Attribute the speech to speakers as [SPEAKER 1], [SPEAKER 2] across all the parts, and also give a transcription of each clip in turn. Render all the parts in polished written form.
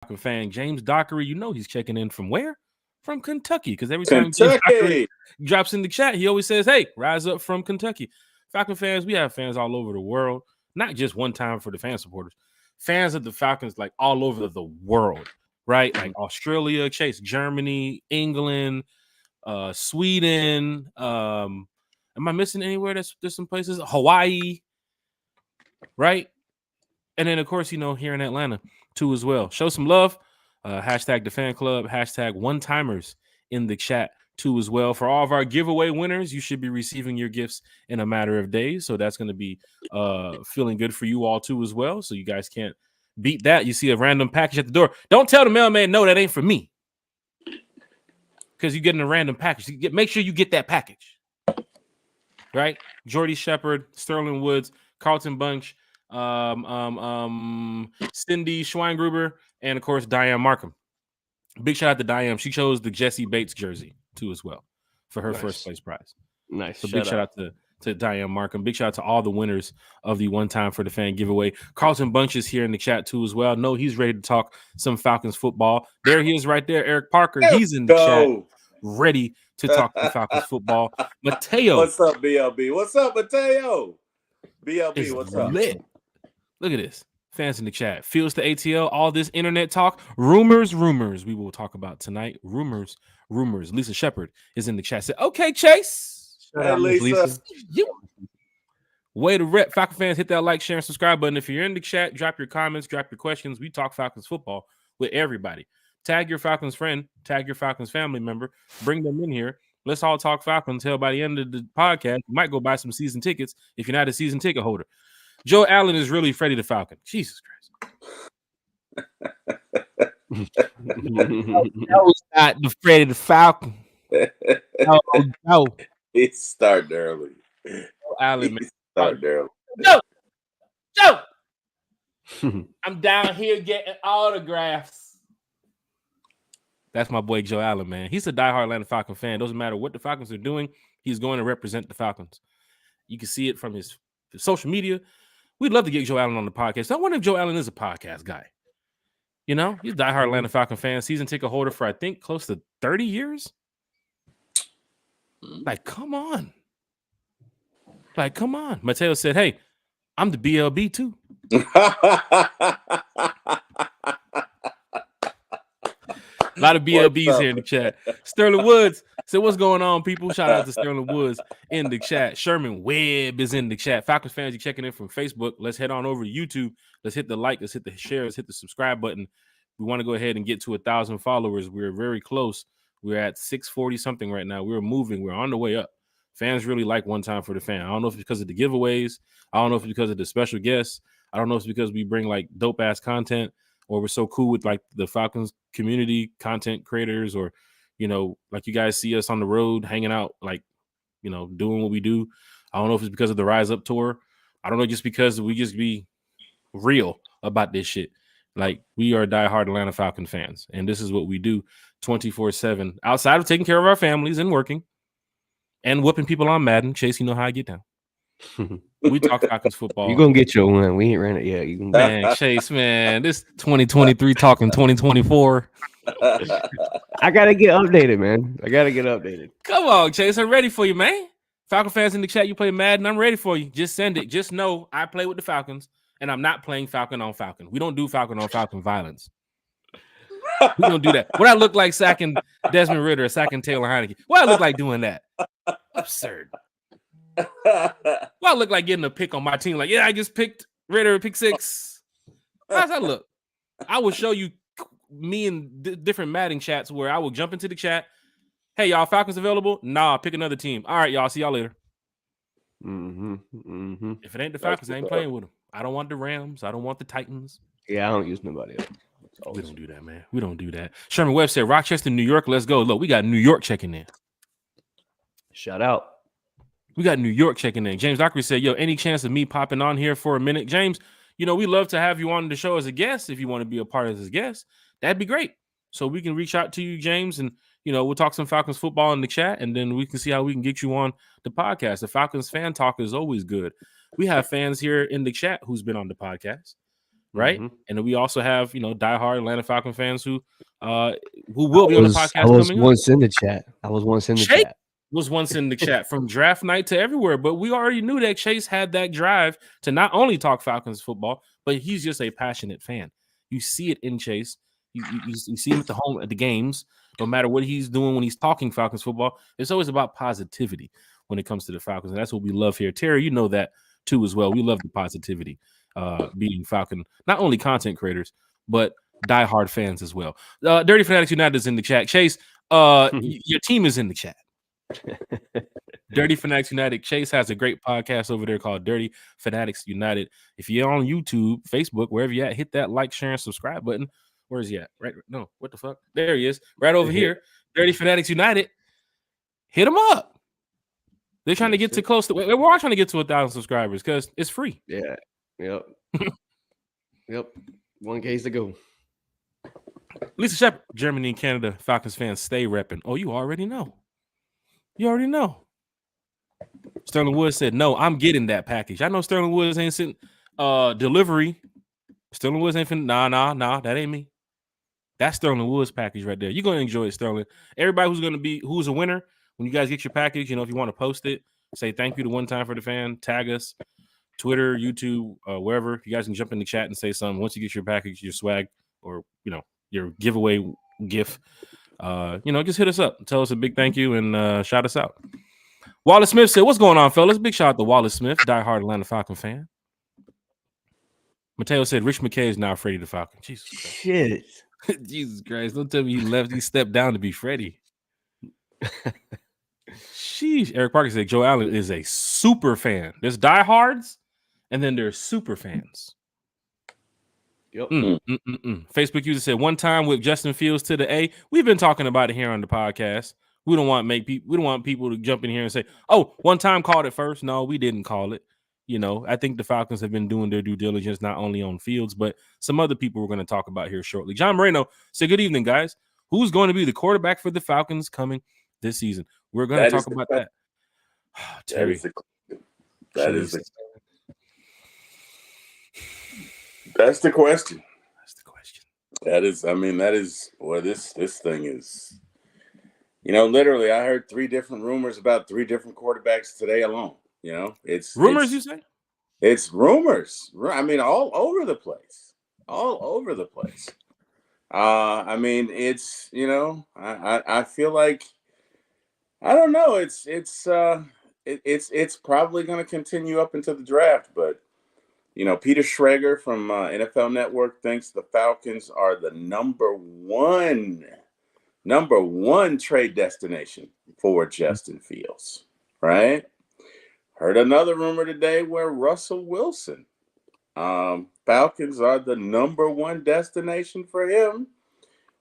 [SPEAKER 1] Falcon fan James Dockery. You know he's checking in from where? From Kentucky. Because every time James Dockery drops in the chat, he always says, hey, rise up from Kentucky. Falcon fans, we have fans all over the world. Not just one time for the fan supporters. Fans of the Falcons like all over the world, right? Like Australia, Chase, Germany, England, Sweden. Am I missing anywhere? There's some places. Hawaii, right? And then, of course, here in Atlanta, too, as well. Show some love. Hashtag the fan club. Hashtag one-timers in the chat, too, as well. For all of our giveaway winners, you should be receiving your gifts in a matter of days. So that's going to be feeling good for you all, too, as well. So you guys can't beat that. You see a random package at the door. Don't tell the mailman, no, that ain't for me. Because you're getting a random package. Make sure you get that package. Right? Jordy Shepard, Sterling Woods, Carlton Bunch, Cindy Schweingruber, and of course Diane Markham. Big shout out to Diane. She chose the Jesse Bates jersey too as well for her first place prize.
[SPEAKER 2] Nice.
[SPEAKER 1] So big shout out to Diane Markham. Big shout out to all the winners of the One Time for the Fan giveaway. Carlton Bunch is here in the chat too as well. No, he's ready to talk some Falcons football. There he is right there. Eric Parker. He's in the chat, ready to talk some Falcons football. Mateo.
[SPEAKER 3] What's up, BLB? What's up, Mateo? BLB, what's up?
[SPEAKER 1] Lit. Look at this. Fans in the chat. Feels to ATL. All this internet talk. Rumors. We will talk about tonight. Rumors. Lisa Shepard is in the chat. Said, okay, Chase.
[SPEAKER 3] Hey, Lisa.
[SPEAKER 1] Way to rep. Falcon fans, hit that like, share, and subscribe button. If you're in the chat, drop your comments, drop your questions. We talk Falcons football with everybody. Tag your Falcons friend. Tag your Falcons family member. Bring them in here. Let's all talk Falcons. Hell, by the end of the podcast, you might go buy some season tickets if you're not a season ticket holder. Joe Allen is really Freddie the Falcon. Jesus Christ. That was not the Freddie the Falcon. No.
[SPEAKER 3] It's starting early.
[SPEAKER 1] Joe Allen, man.
[SPEAKER 3] Starting early.
[SPEAKER 1] Joe! I'm down here getting autographs. That's my boy Joe Allen, man. He's a diehard Atlanta Falcon fan. Doesn't matter what the Falcons are doing, he's going to represent the Falcons. You can see it from his social media. We'd love to get Joe Allen on the podcast. I wonder if Joe Allen is a podcast guy. He's a diehard Atlanta Falcon fan, season ticket holder for, I think, close to 30 years. Like, come on. Mateo said, hey, I'm the BLB too. A lot of BLBs here in the chat. Sterling Woods said, what's going on, people? Shout out to Sterling Woods in the chat. Sherman Webb is in the chat. Falcons fans, you're checking in from Facebook. Let's head on over to YouTube. Let's hit the like. Let's hit the share. Let's hit the subscribe button. We want to go ahead and get to 1,000 followers. We're very close. We're at 640 something right now. We're moving. We're on the way up. Fans really like One Time for the Fan. I don't know if it's because of the giveaways. I don't know if it's because of the special guests. I don't know if it's because we bring like dope ass content, or we're so cool with like the Falcons community content creators, or, like you guys see us on the road hanging out, like, doing what we do. I don't know if it's because of the Rise Up tour. I don't know, just because we just be real about this shit. Like, we are diehard Atlanta Falcon fans, and this is what we do 24/7 outside of taking care of our families and working and whooping people on Madden. Chase, you know how I get down. We talk Falcons football.
[SPEAKER 2] You're going to get your one. We ain't ran it yet.
[SPEAKER 1] Man, Chase, man, this 2023 talking 2024.
[SPEAKER 2] I got to get updated, man.
[SPEAKER 1] Come on, Chase. I'm ready for you, man. Falcon fans in the chat, you play Madden. I'm ready for you. Just send it. Just know I play with the Falcons, and I'm not playing Falcon on Falcon. We don't do Falcon on Falcon violence. We don't do that. What I look like sacking Desmond Ridder or sacking Taylor Heineke? What I look like doing that? Absurd. Well, I look like getting a pick on my team. Like, yeah, I just picked Ritter, pick 6. How's that look? I will show you me in different Madden chats where I will jump into the chat. Hey, y'all, Falcons available? Nah, pick another team. All right, y'all, see y'all later. If it ain't the Falcons, I ain't playing with them. I don't want the Rams. I don't want the Titans.
[SPEAKER 2] Yeah, I don't use nobody else.
[SPEAKER 1] We don't do that, man. We don't do that. Sherman Webb said, Rochester, New York, let's go. Look, we got New York checking in.
[SPEAKER 2] Shout out.
[SPEAKER 1] We got New York checking in. James Dockery said, yo, any chance of me popping on here for a minute? James, we love to have you on the show as a guest. If you want to be a part of this guest, that'd be great. So we can reach out to you, James, and, we'll talk some Falcons football in the chat, and then we can see how we can get you on the podcast. The Falcons fan talk is always good. We have fans here in the chat who's been on the podcast. right?
[SPEAKER 2] Mm-hmm.
[SPEAKER 1] And then we also have, diehard Atlanta Falcon fans who will be on the podcast
[SPEAKER 2] I was
[SPEAKER 1] coming up.
[SPEAKER 2] once in the chat.
[SPEAKER 1] Chase was once in the chat from draft night to everywhere, but we already knew that Chase had that drive to not only talk Falcons football, but he's just a passionate fan. You see it in Chase. You see him at the games. No matter what he's doing when he's talking Falcons football, it's always about positivity when it comes to the Falcons, and that's what we love here. Terry, you know that too as well. We love the positivity, being Falcon, not only content creators, but diehard fans as well. Dirty Fanatics United is in the chat. Chase, your team is in the chat. Dirty Fanatics United. Chase has a great podcast over there called Dirty Fanatics United. If you're on YouTube, Facebook, wherever you're at, hit that like, share, and subscribe button. Where is he at? Right? No, what the fuck? There he is. Right over here. Dirty Fanatics United. Hit him up. They're trying to get to close to. We're all trying to get to 1,000 subscribers because it's free.
[SPEAKER 2] Yeah. Yep. Yep. 1K to go.
[SPEAKER 1] Lisa Shepard, Germany and Canada Falcons fans stay repping. Oh, you already know. Sterling Woods said, no, I'm getting that package. I know Sterling Woods ain't sent delivery. Sterling Woods ain't finna, nah, that ain't me. That's Sterling Woods package right there. You're going to enjoy it, Sterling. Everybody who's a winner, when you guys get your package, if you want to post it, say thank you to One Time for the Fan, tag us, Twitter, YouTube, wherever. You guys can jump in the chat and say something. Once you get your package, your swag, or, your giveaway gift, just hit us up. Tell us a big thank you and shout us out. Wallace Smith said, what's going on, fellas? Big shout out to Wallace Smith, diehard Atlanta Falcon fan. Mateo said, Rich McKay is now Freddie the Falcon. Jesus Christ.
[SPEAKER 2] Shit.
[SPEAKER 1] Jesus Christ. Don't tell me he stepped down to be Freddie. Sheesh. Eric Parker said, Joe Allen is a super fan. There's diehards, and then there's super fans.
[SPEAKER 2] Yep.
[SPEAKER 1] Facebook user said, one time with Justin Fields to the A. We've been talking about it here on the podcast. We don't want people to jump in here and say, oh, one time called it first. No, we didn't call it. I think the Falcons have been doing their due diligence, not only on Fields, but some other people we're going to talk about here shortly. John Moreno said, good evening, guys. Who's going to be the quarterback for the Falcons coming this season? We're going to talk about that. Terry.
[SPEAKER 3] That's the question. This thing is, literally, I heard 3 different rumors about 3 different quarterbacks today alone. It's
[SPEAKER 1] rumors, you say?
[SPEAKER 3] It's rumors. I mean, all over the place. It's, I feel like, I don't know. It's probably going to continue up into the draft, but Peter Schrager from NFL Network thinks the Falcons are the number one trade destination for Justin Fields, right? Heard another rumor today where Russell Wilson, Falcons are the number 1 destination for him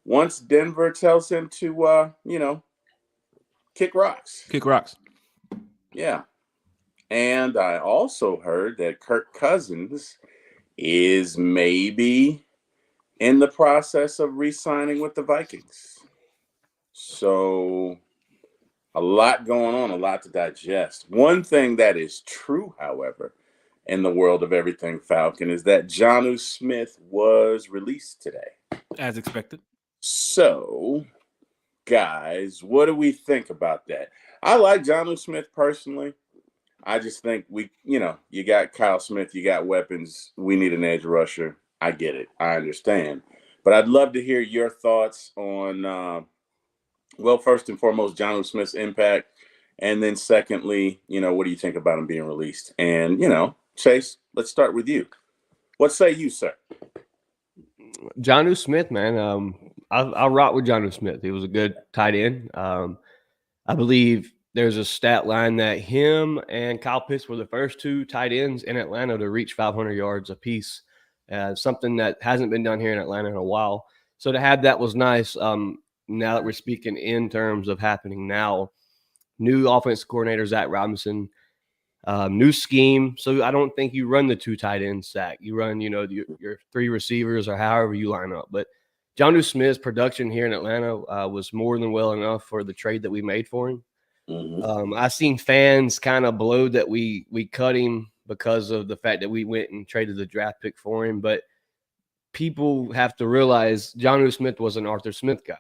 [SPEAKER 3] once Denver tells him to, kick rocks.
[SPEAKER 1] Kick rocks.
[SPEAKER 3] Yeah. And I also heard that Kirk Cousins is maybe in the process of re-signing with the Vikings. So a lot going on, a lot to digest. One thing that is true, however, in the world of everything Falcon is that Jonnu Smith was released today.
[SPEAKER 1] As expected.
[SPEAKER 3] So, guys, what do we think about that? I like Jonnu Smith personally. I just think you got Kyle Smith, you got weapons. We need an edge rusher. I get it. I understand. But I'd love to hear your thoughts on, first and foremost, Jonnu Smith's impact. And then secondly, what do you think about him being released? And, Chase, let's start with you. What say you, sir?
[SPEAKER 2] Jonnu Smith, man. I'll rock with Jonnu Smith. He was a good tight end. I believe there's a stat line that him and Kyle Pitts were the first 2 tight ends in Atlanta to reach 500 yards apiece. Something that hasn't been done here in Atlanta in a while. So to have that was nice. Now that we're speaking in terms of happening now, new offensive coordinator, Zach Robinson, new scheme. So I don't think you run the 2 tight end stack. You run, your 3 receivers or however you line up. But Jonnu Smith's production here in Atlanta was more than well enough for the trade that we made for him.
[SPEAKER 3] Mm-hmm.
[SPEAKER 2] I've seen fans kind of blow that we cut him because of the fact that we went and traded the draft pick for him. But people have to realize Jonnu Smith was an Arthur Smith guy.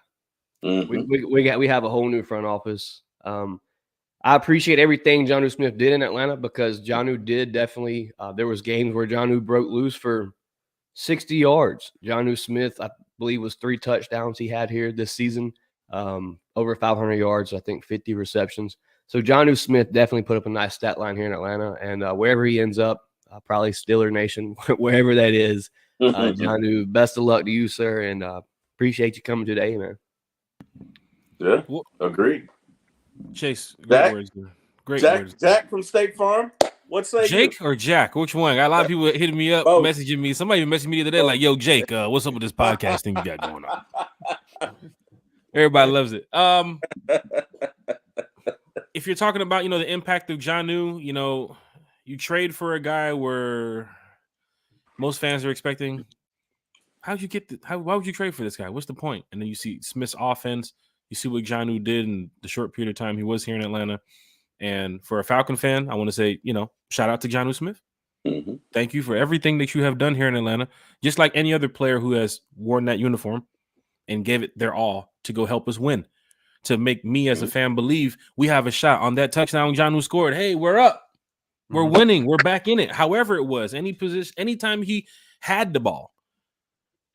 [SPEAKER 2] We have a whole new front office. I appreciate everything Jonnu Smith did in Atlanta because Jonnu did definitely. There was games where Jonnu broke loose for 60 yards. Jonnu Smith, I believe, was 3 touchdowns he had here this season. Over 500 yards, I think 50 receptions. So Jonnu Smith definitely put up a nice stat line here in Atlanta, and wherever he ends up, probably Steeler Nation, wherever that is. Jonnu, best of luck to you, sir, and appreciate you coming today, man.
[SPEAKER 3] Yeah, agreed.
[SPEAKER 1] Chase, great words. Great words.
[SPEAKER 3] Jack from State Farm. What's that?
[SPEAKER 1] Jake or Jack? Which one? Got a lot of people hitting me up, messaging me. Somebody messaged me the other day, like, "Yo, Jake, what's up with this podcast thing you got going on?" Everybody loves it. If you're talking about, the impact of Jonnu, you trade for a guy where most fans are expecting. How'd you get? Why would you trade for this guy? What's the point? And then you see Smith's offense. You see what Jonnu did in the short period of time he was here in Atlanta. And for a Falcon fan, I want to say, shout out to Jonnu Smith.
[SPEAKER 3] Mm-hmm.
[SPEAKER 1] Thank you for everything that you have done here in Atlanta. Just like any other player who has worn that uniform and gave it their all to go help us win. To make me as a fan believe we have a shot on that touchdown Jonnu scored. Hey, we're up. We're winning. We're back in it. However it was, any position, anytime he had the ball,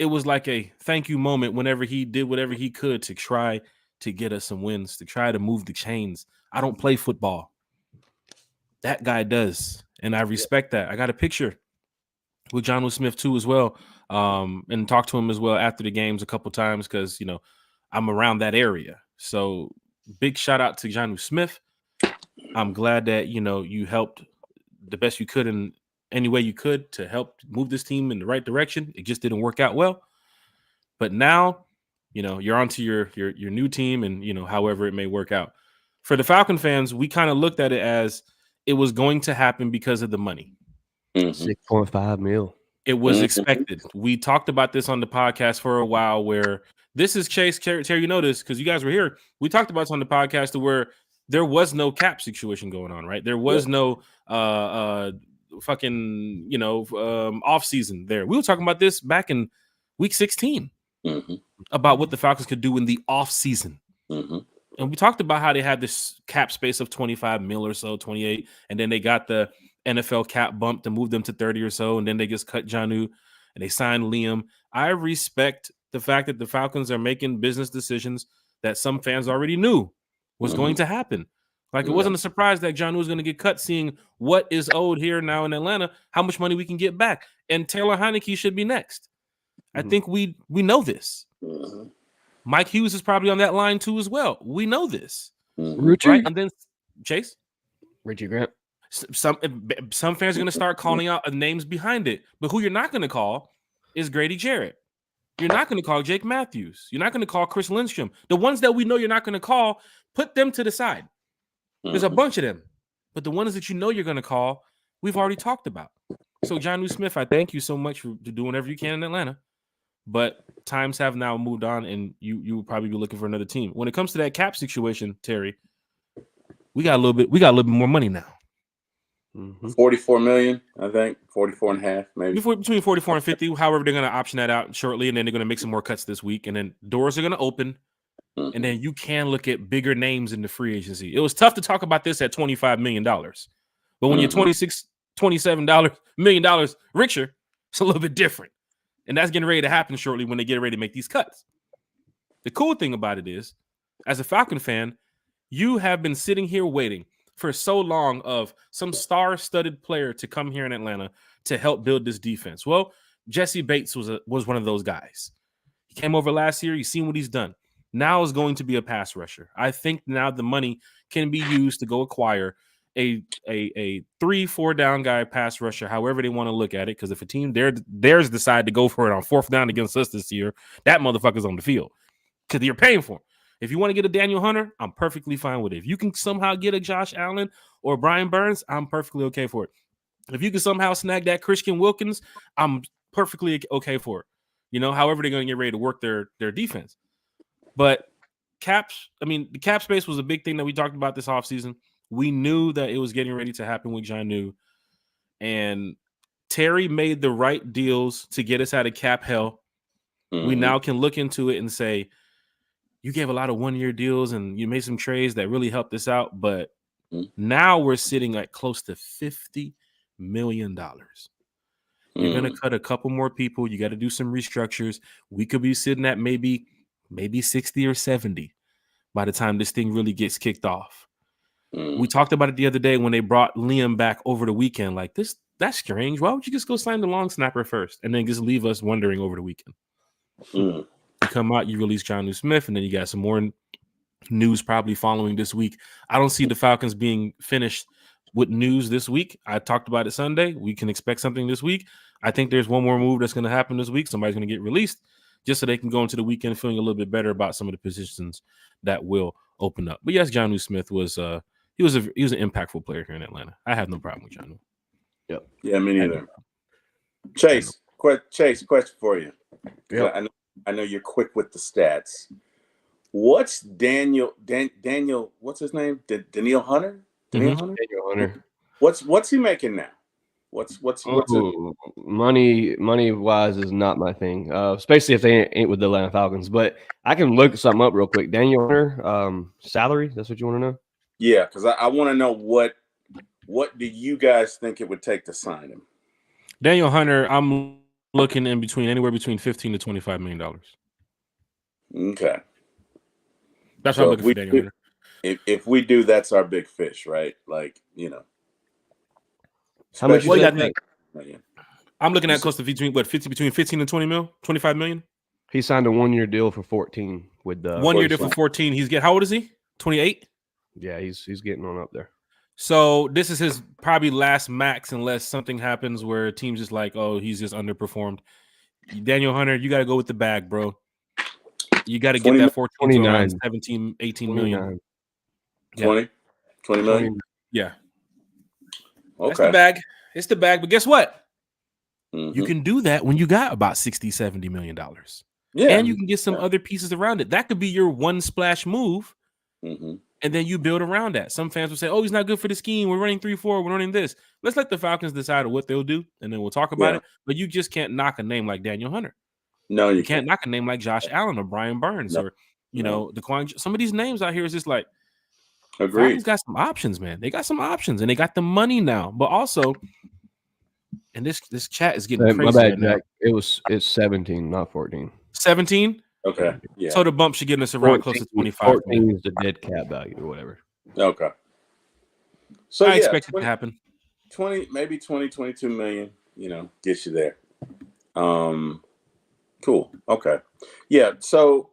[SPEAKER 1] it was like a thank you moment whenever he did whatever he could to try to get us some wins, to try to move the chains. I don't play football. That guy does. And I respect that. I got a picture with Jonnu Smith too as well. And talked to him as well after the games a couple times because, I'm around that area. So big shout out to Jonnu Smith. I'm glad that, you helped the best you could in any way you could to help move this team in the right direction. It just didn't work out well. But now, you're onto your new team and, however it may work out. For the Falcon fans, we kind of looked at it as it was going to happen because of the money.
[SPEAKER 2] 6.5 mil.
[SPEAKER 1] It was expected. We talked about this on the podcast for a while where this is Chase, Terry, you know this because you guys were here. We talked about this on the podcast to where there was no cap situation going on, right? There was no off season there. We were talking about this back in week 16 about what the Falcons could do in the off season. And we talked about how they had this cap space of 25 mil or so, 28, and then they got the NFL cap bump to move them to 30 or so, and then they just cut Jonnu and they signed Liam. I respect the fact that the Falcons are making business decisions that some fans already knew was going to happen. Like, it wasn't a surprise that Jonnu was going to get cut, seeing what is owed here now in Atlanta, how much money we can get back. And Taylor Heineke should be next. I think we know this. Mike Hughes is probably on that line too as well. We know this. Right? And then Chase?
[SPEAKER 2] Richie Grant.
[SPEAKER 1] Some fans are going to start calling out names behind it. But who you're not going to call is Grady Jarrett. You're not going to call Jake Matthews. You're not going to call Chris Lindstrom. The ones that we know you're not going to call, put them to the side. There's a bunch of them. But the ones that you know you're going to call, we've already talked about. So Jonnu Smith, I thank you so much for doing whatever you can in Atlanta. But times have now moved on, and you will probably be looking for another team. When it comes to that cap situation, Terry, we got a little bit more money now.
[SPEAKER 3] 44 million, I think, 44 and a half, maybe.
[SPEAKER 1] Between 44 and 50, however, they're going to option that out shortly, and then they're going to make some more cuts this week, and then doors are going to open, and then you can look at bigger names in the free agency. It was tough to talk about this at $25 million, but when you're $27 million richer, it's a little bit different. And that's getting ready to happen shortly when they get ready to make these cuts. The cool thing about it is, as a Falcon fan, you have been sitting here waiting for so long of some star-studded player to come here in Atlanta to help build this defense. Well, Jesse Bates was one of those guys. He came over last year. You've seen what he's done. Now is going to be a pass rusher. I think now the money can be used to go acquire a 3-4 down guy pass rusher, however they want to look at it. Because if a team theirs decide to go for it on 4th down against us this year, that motherfucker's on the field because you're paying for him. If you want to get a Daniel Hunter, I'm perfectly fine with it. If you can somehow get a Josh Allen or Brian Burns, I'm perfectly okay for it. If you can somehow snag that Christian Wilkins, I'm perfectly okay for it. However they're going to get ready to work their defense. But the cap space was a big thing that we talked about this offseason. We knew that it was getting ready to happen with Jonnu. And Terry made the right deals to get us out of cap hell. We now can look into it and say, you gave a lot of 1-year deals and you made some trades that really helped us out. But now we're sitting at close to $50 million. You're going to cut a couple more people. You got to do some restructures. We could be sitting at maybe 60 or 70 by the time this thing really gets kicked off. We talked about it the other day when they brought Liam back over the weekend. Like, that's strange. Why would you just go sign the long snapper first and then just leave us wondering over the weekend? You come out, you release Jonnu Smith, and then you got some more news probably following this week. I don't see the Falcons being finished with news this week. I talked about it Sunday. We can expect something this week. I think there's one more move that's going to happen this week. Somebody's going to get released just so they can go into the weekend feeling a little bit better about some of the positions that will open up. But yes, Jonnu Smith was he was an impactful player here in Atlanta. I have no problem with Jonnu.
[SPEAKER 3] Yep. Yeah, me neither. Chase, question for you.
[SPEAKER 2] Yep.
[SPEAKER 3] I know you're quick with the stats. What's Daniel? What's his name? Danielle Hunter. Danielle Hunter. What's he making now? What's
[SPEAKER 2] money wise is not my thing. Especially if they ain't with the Atlanta Falcons. But I can look something up real quick. Daniel Hunter, salary. That's what you want to know?
[SPEAKER 3] Yeah, because I want to know what do you guys think it would take to sign him?
[SPEAKER 1] Daniel Hunter, I'm looking anywhere between $15 to $25 million.
[SPEAKER 3] Okay.
[SPEAKER 1] That's what I'm looking for Daniel Hunter.
[SPEAKER 3] If we do, that's our big fish, right? Like,
[SPEAKER 2] How much you think?
[SPEAKER 1] I'm looking at close to between 15 and 20 mil, 25 million.
[SPEAKER 2] He signed a 1-year deal for 14 with the
[SPEAKER 1] 1-year deal for 14. How old is he? 28?
[SPEAKER 2] Yeah, he's getting on up there.
[SPEAKER 1] So this is his probably last max unless something happens where a team's just like, oh, he's just underperformed. Daniel Hunter, you got to go with the bag, bro. You got to get that 14 to around 17, 18 29. Million.
[SPEAKER 3] 20 million?
[SPEAKER 1] Yeah.
[SPEAKER 3] Okay.
[SPEAKER 1] That's the bag. It's the bag. But guess what? You can do that when you got about $60, $70 million. Yeah. And you can get some other pieces around it. That could be your one splash move. And then you build around that. Some fans will say, oh, he's not good for the scheme. We're running 3-4. We're running this. Let's let the Falcons decide what they'll do, and then we'll talk about it. But you just can't knock a name like Daniel Hunter.
[SPEAKER 3] No,
[SPEAKER 1] you can't knock a name like Josh Allen or Brian Burns or, Daquan. Some of these names out here is just like,
[SPEAKER 3] agreed.
[SPEAKER 1] Falcons got some options, man. They got some options, and they got the money now. But also, and this chat is getting crazy.
[SPEAKER 2] My bad, Jack. It's 17, not 14.
[SPEAKER 1] 17?
[SPEAKER 3] Okay. Yeah.
[SPEAKER 1] So the bump should get us around close to 25.
[SPEAKER 2] 14 is the dead cap value or whatever.
[SPEAKER 3] Okay. So
[SPEAKER 1] I expect it to happen.
[SPEAKER 3] 22 million, gets you there. Cool. Okay. Yeah. So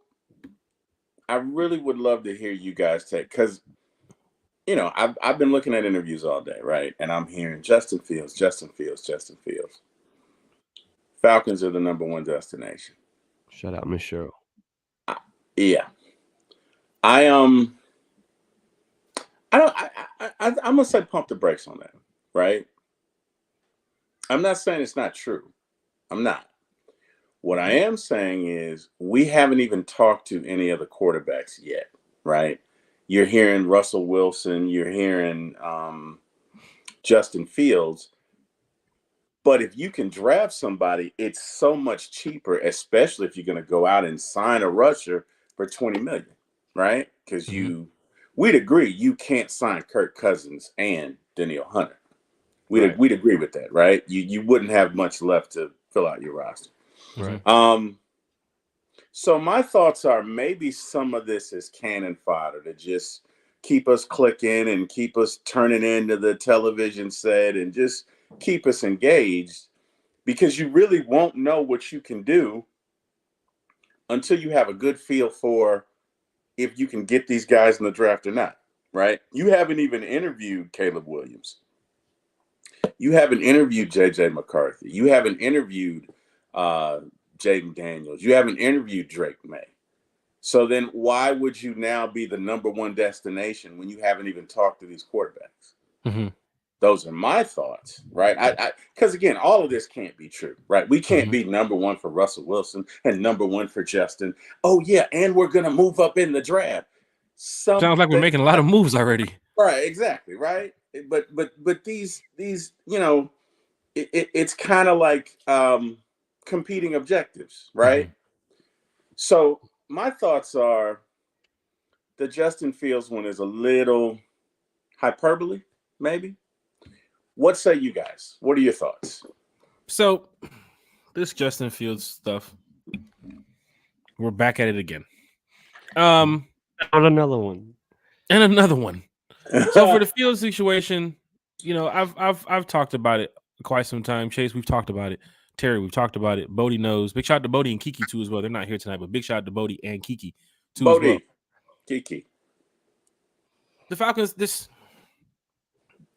[SPEAKER 3] I really would love to hear you guys take, because I've been looking at interviews all day, right? And I'm hearing Justin Fields. Falcons are the number one destination.
[SPEAKER 2] Shout out, Miss Cheryl.
[SPEAKER 3] Yeah. I'm gonna say pump the brakes on that, right? I'm not saying it's not true. I'm not. What I am saying is we haven't even talked to any of the quarterbacks yet, right? You're hearing Russell Wilson, you're hearing Justin Fields. But if you can draft somebody, it's so much cheaper, especially if you're going to go out and sign a rusher for $20 million, right? Because we'd agree you can't sign Kirk Cousins and Danielle Hunter. We'd agree with that, right? You wouldn't have much left to fill out your roster.
[SPEAKER 1] Right.
[SPEAKER 3] So my thoughts are maybe some of this is cannon fodder to just keep us clicking and keep us turning into the television set and just keep us engaged, because you really won't know what you can do until you have a good feel for if you can get these guys in the draft or not, right? You haven't even interviewed Caleb Williams. You haven't interviewed J.J. McCarthy. You haven't interviewed Jaden Daniels. You haven't interviewed Drake May. So then why would you now be the number one destination when you haven't even talked to these quarterbacks? Those are my thoughts, right? Because again, all of this can't be true, right? We can't be number one for Russell Wilson and number one for Justin. Oh yeah, and we're gonna move up in the draft.
[SPEAKER 1] Sounds like we're making a lot of moves already.
[SPEAKER 3] Right, exactly, right. But these it's kind of like competing objectives, right?
[SPEAKER 1] Mm-hmm.
[SPEAKER 3] So my thoughts are the Justin Fields one is a little hyperbole, maybe. What say you guys? What are your thoughts?
[SPEAKER 1] So this Justin Fields stuff, we're back at it again.
[SPEAKER 2] On another one.
[SPEAKER 1] And another one. So for the Fields situation, you know, I've talked about it quite some time. Chase, we've talked about it. Terry, we've talked about it. Bodie knows. Big shout out to Bodie and Kiki too as well. They're not here tonight, but big shout out to Bodie and Kiki too as well.
[SPEAKER 3] Kiki.
[SPEAKER 1] The Falcons,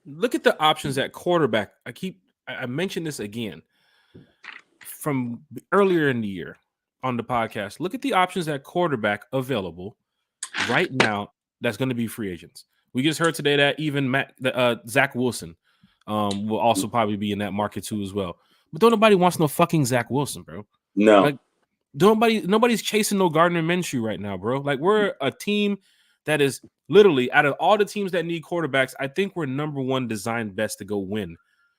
[SPEAKER 1] look at the options at quarterback. I mentioned this again from earlier in the year on the podcast. Look at the options at quarterback available right now that's going to be free agents. We just heard today that even Zach Wilson will also probably be in that market too as well. But don't nobody wants no fucking Zach Wilson, bro.
[SPEAKER 3] No.
[SPEAKER 1] Like nobody's chasing no Gardner Minshew right now, bro. Like we're a team that is literally out of all the teams that need quarterbacks, I think we're number one designed best to go win.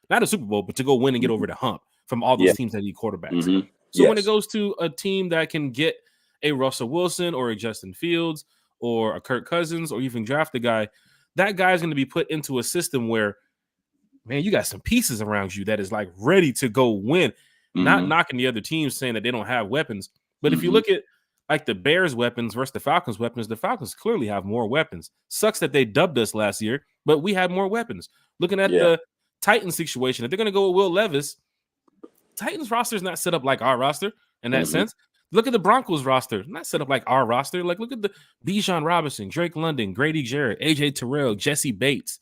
[SPEAKER 1] Not a Super Bowl, but to go win and get over the hump from all those teams that need quarterbacks.
[SPEAKER 3] Mm-hmm.
[SPEAKER 1] So when it goes to a team that can get a Russell Wilson or a Justin Fields or a Kirk Cousins or even draft a guy, that guy's going to be put into a system where, man, you got some pieces around you that is like ready to go win. Not knocking the other teams saying that they don't have weapons. But if you look at like the Bears' weapons versus the Falcons' weapons, the Falcons clearly have more weapons. Sucks that they dubbed us last year, but we had more weapons. Looking at the Titans situation, if they're going to go with Will Levis, Titans roster is not set up like our roster in that sense. Look at the Broncos roster, not set up like our roster. Like look at the Bijan Robinson, Drake London, Grady Jarrett, AJ Terrell, Jesse Bates.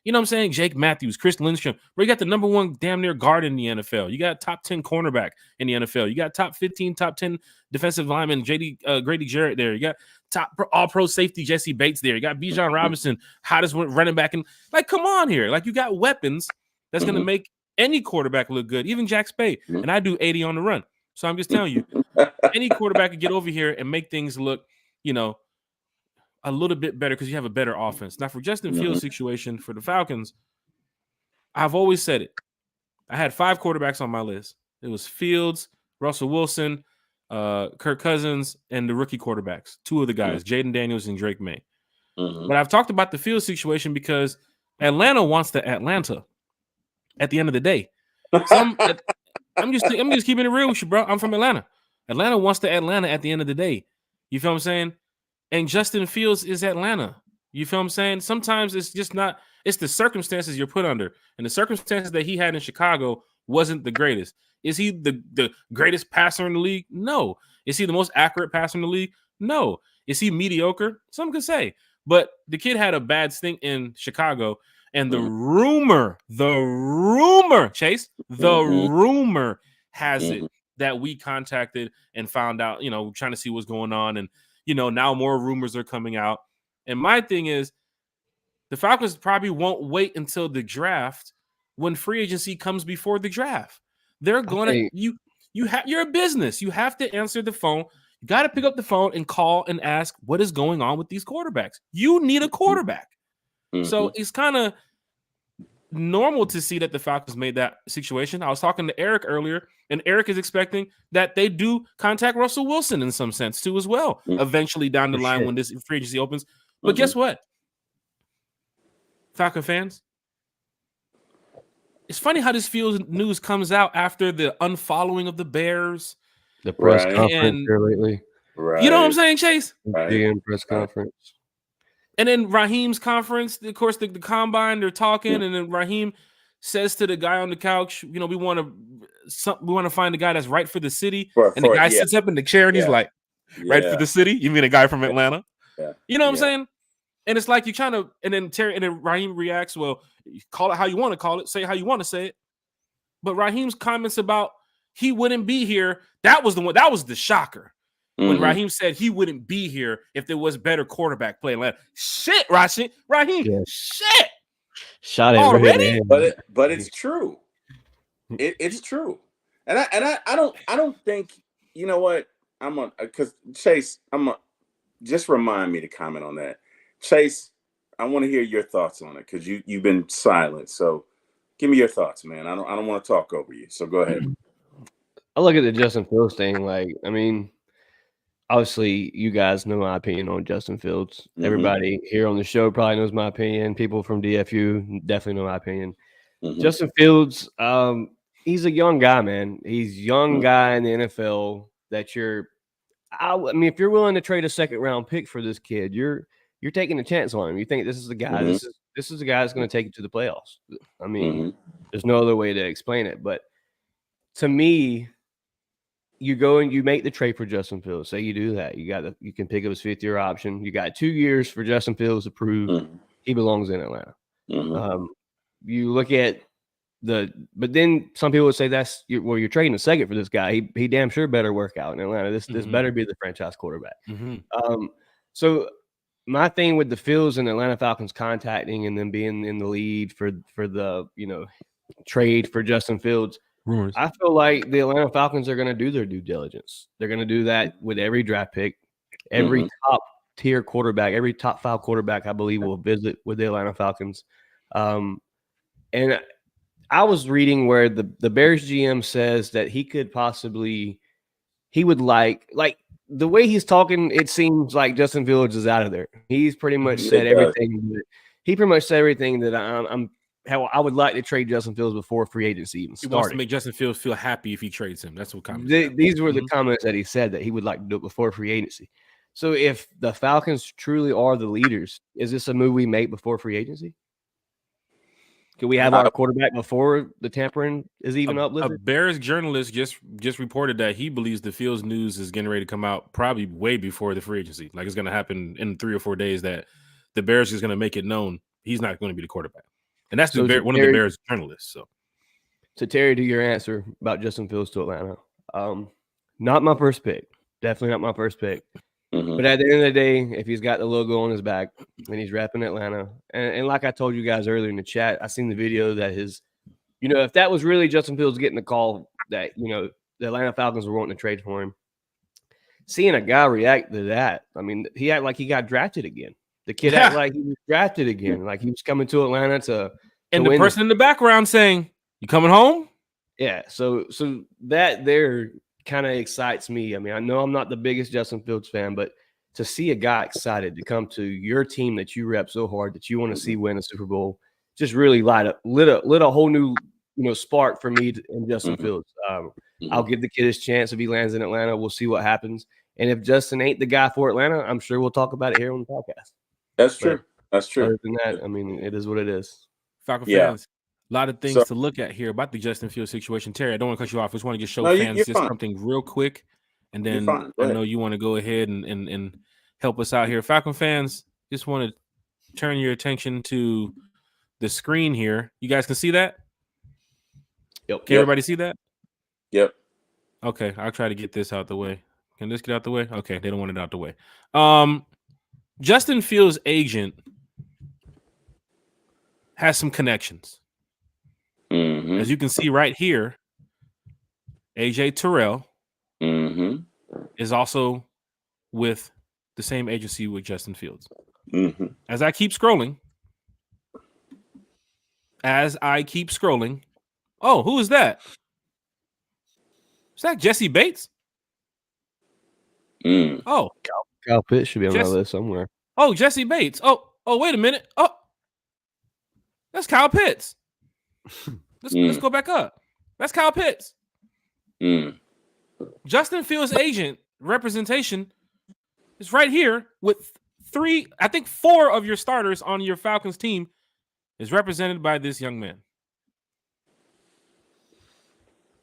[SPEAKER 1] You know what I'm saying? Jake Matthews, Chris Lindstrom. Where you got the number one damn near guard in the NFL. You got top 10 cornerback in the NFL. You got top 15, top 10 defensive lineman, Grady Jarrett there. You got top all-pro safety Jesse Bates there. You got Bijan Robinson, hottest running back. And like, come on here. Like, you got weapons that's going to make any quarterback look good, even Jack Spade. And I do 80 on the run. So I'm just telling you, any quarterback could get over here and make things look, you know, a little bit better because you have a better offense. Now, for Justin Fields' situation for the Falcons, I've always said it. I had 5 quarterbacks on my list. It was Fields, Russell Wilson, Kirk Cousins, and the rookie quarterbacks. 2 of the guys, Jaden Daniels and Drake May. But I've talked about the Fields situation because Atlanta wants the Atlanta at the end of the day. So I'm just keeping it real with you, bro. I'm from Atlanta. Atlanta wants the Atlanta at the end of the day. You feel what I'm saying? And Justin Fields is Atlanta. You feel what I'm saying? Sometimes it's just not, it's the circumstances you're put under. And the circumstances that he had in Chicago wasn't the greatest. Is he the greatest passer in the league? No. Is he the most accurate passer in the league? No. Is he mediocre? Some could say. But the kid had a bad stint in Chicago. And the rumor, Chase, the rumor has it that we contacted and found out, you know, trying to see what's going on. And, you know, now more rumors are coming out. And my thing is, the Falcons probably won't wait until the draft when free agency comes before the draft. They're going to, you're a business. You have to answer the phone. You got to pick up the phone and call and ask what is going on with these quarterbacks. You need a quarterback. So it's kind of normal to see that the Falcons made that situation. I was talking to Eric earlier, and Eric is expecting that they do contact Russell Wilson in some sense too as well, eventually down the line when this free agency opens. But guess what? Falcon fans, it's funny how this Fields news comes out after the unfollowing of the Bears.
[SPEAKER 2] The press conference here lately.
[SPEAKER 1] You know what I'm saying, Chase?
[SPEAKER 2] The press conference.
[SPEAKER 1] And then Raheem's conference, of course, the combine, they're talking, and then Raheem says to the guy on the couch, you know, we want to find a guy that's right for the city. And the guy sits up in the chair and he's like, right for the city? You mean a guy from Atlanta? You know what I'm saying? And it's like you're trying to, and then Raheem reacts, well, call it how you want to call it, say how you want to say it. But Raheem's comments about he wouldn't be here, that was the shocker. When Raheem said he wouldn't be here if there was better quarterback play. Shit, Raheem, shit.
[SPEAKER 2] Shot it
[SPEAKER 1] already,
[SPEAKER 3] but it's true. It's true, and I don't think, you know what, because Chase, just remind me to comment on that. Chase, I want to hear your thoughts on it because you've been silent. So Give me your thoughts, man. I don't want to talk over you, so go ahead.
[SPEAKER 2] I look at the Justin Fields thing. Like, I mean, obviously, you guys know my opinion on Justin Fields.
[SPEAKER 3] Mhm.
[SPEAKER 2] Everybody here on the show probably knows my opinion. People from DFU definitely know my opinion.
[SPEAKER 3] Mhm.
[SPEAKER 2] Justin Fields, he's a young guy, man. He's a young guy in the NFL that I mean, if you're willing to trade a second round pick for this kid, you're taking a chance on him. You think this is the guy.
[SPEAKER 3] Mhm.
[SPEAKER 2] This is the guy that's going to take you to the playoffs. I mean,
[SPEAKER 3] Mhm.
[SPEAKER 2] there's no other way to explain it. But to me, you go and you make the trade for Justin Fields. Say you do that, you can pick up his 5th-year option. You got 2 years for Justin Fields to prove
[SPEAKER 3] Mhm.
[SPEAKER 2] he belongs in Atlanta.
[SPEAKER 3] Mhm.
[SPEAKER 2] You look at but then some people would say you're trading a second for this guy. He damn sure better work out in Atlanta. This better be the franchise quarterback. So my thing with the Fields and Atlanta Falcons contacting and then being in the lead for the trade for Justin Fields,
[SPEAKER 1] Rumors.
[SPEAKER 2] I feel like the Atlanta Falcons are going to do their due diligence. They're going to do that with every draft pick, every top tier quarterback, every top 5 quarterback I believe will visit with the Atlanta Falcons. And I was reading where the Bears GM says that he would like the way he's talking, it seems like Justin Fields is out of there. He's pretty much said everything. He pretty much said everything that I'm how I would like to trade Justin Fields before free agency even started.
[SPEAKER 1] He wants to make Justin Fields feel happy if he trades him. That's what comments.
[SPEAKER 2] These were the comments that he said that he would like to do it before free agency. So if the Falcons truly are the leaders, is this a move we make before free agency? Could we have our quarterback before the tampering is even uplifted?
[SPEAKER 1] A Bears journalist just reported that he believes the Fields news is getting ready to come out probably way before the free agency. Like it's going to happen in 3 or 4 days that the Bears is going to make it known he's not going to be the quarterback. And that's one of the Bears journalists. So
[SPEAKER 2] to Terry, to your answer about Justin Fields to Atlanta, not my first pick. Definitely not my first pick. But at the end of the day, if he's got the logo on his back and he's repping Atlanta, and like I told you guys earlier in the chat, I seen the video that if that was really Justin Fields getting the call that, the Atlanta Falcons were wanting to trade for him, seeing a guy react to that, I mean, he acted like he got drafted again. The kid acted like he was drafted again, like he was coming to Atlanta to
[SPEAKER 1] and the person in the background saying, "You coming home?"
[SPEAKER 2] Yeah, so that there kind of excites me. I mean, I know I'm not the biggest Justin Fields fan, but to see a guy excited to come to your team that you rep so hard that you want to see win a Super Bowl just really lit a whole new spark for me and Justin Fields. I'll give the kid his chance if he lands in Atlanta. We'll see what happens. And if Justin ain't the guy for Atlanta, I'm sure we'll talk about it here on the podcast.
[SPEAKER 3] That's true. That's true.
[SPEAKER 2] Other than that, I mean, it is what it is.
[SPEAKER 1] Falcon fans, a lot of things to look at here about the Justin Fields situation. Terry, I don't want to cut you off. I just want to just show fans just something real quick. And then I know you want to go ahead and help us out here. Falcon fans, just want to turn your attention to the screen here. You guys can see that?
[SPEAKER 2] Yep.
[SPEAKER 1] Can everybody see that?
[SPEAKER 3] Yep.
[SPEAKER 1] Okay, I'll try to get this out the way. Can this get out the way? Okay, they don't want it out the way. Justin Fields' agent has some connections. As you can see right here, AJ Terrell is also with the same agency with Justin Fields. As I keep scrolling, oh, who is that? Is that Jesse Bates? Oh,
[SPEAKER 2] Kyle Pitts should be on that list somewhere.
[SPEAKER 1] Oh, Jesse Bates. Oh, wait a minute. Oh, that's Kyle Pitts. Let's go back up. That's Kyle Pitts. Justin Fields' agent representation is right here with 4 of your starters on your Falcons team is represented by this young man.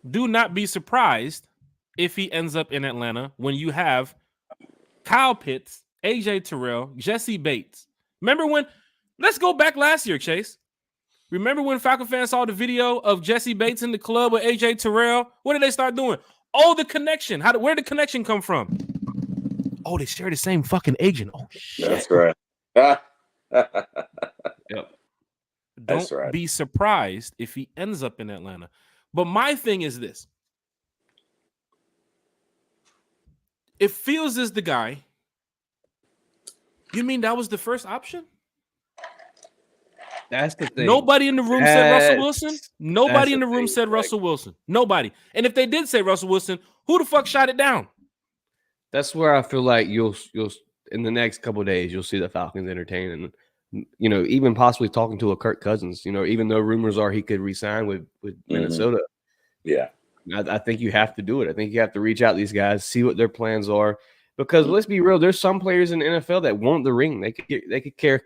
[SPEAKER 1] Do not be surprised if he ends up in Atlanta when you have Kyle Pitts, AJ Terrell, Jesse Bates. Let's go back last year, Chase. Remember when Falcon fans saw the video of Jesse Bates in the club with AJ Terrell? What did they start doing? Oh, the connection. Where did the connection come from? Oh, they share the same fucking agent. Oh, shit.
[SPEAKER 3] That's right.
[SPEAKER 2] Yep.
[SPEAKER 1] Don't be surprised if he ends up in Atlanta. But my thing is this. If Fields is the guy, you mean that was the first option?
[SPEAKER 2] That's the thing.
[SPEAKER 1] Nobody in the room said Russell Wilson.
[SPEAKER 2] That's
[SPEAKER 1] Nobody in
[SPEAKER 2] the
[SPEAKER 1] the room
[SPEAKER 2] thing,
[SPEAKER 1] said
[SPEAKER 2] Greg.
[SPEAKER 1] Russell Wilson. Nobody. And if they did say Russell Wilson, who the fuck shot it down?
[SPEAKER 2] That's where I feel like you'll in the next couple of days you'll see the Falcons entertaining, even possibly talking to a Kirk Cousins. Even though rumors are he could re-sign with Minnesota.
[SPEAKER 3] Yeah,
[SPEAKER 2] I think you have to do it. I think you have to reach out to these guys, see what their plans are, because let's be real. There's some players in the NFL that want the ring. They could care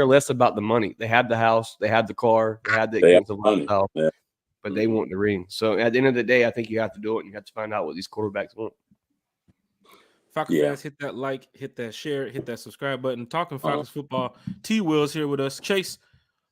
[SPEAKER 2] less about the money. They have the house, they have the car, they have the expensive lifestyle, but they want the ring. So at the end of the day, I think you have to do it, and you have to find out what these quarterbacks want.
[SPEAKER 1] Falcons fans, hit that like, hit that share, hit that subscribe button. Talking Falcons football. T Will's here with us. Chase,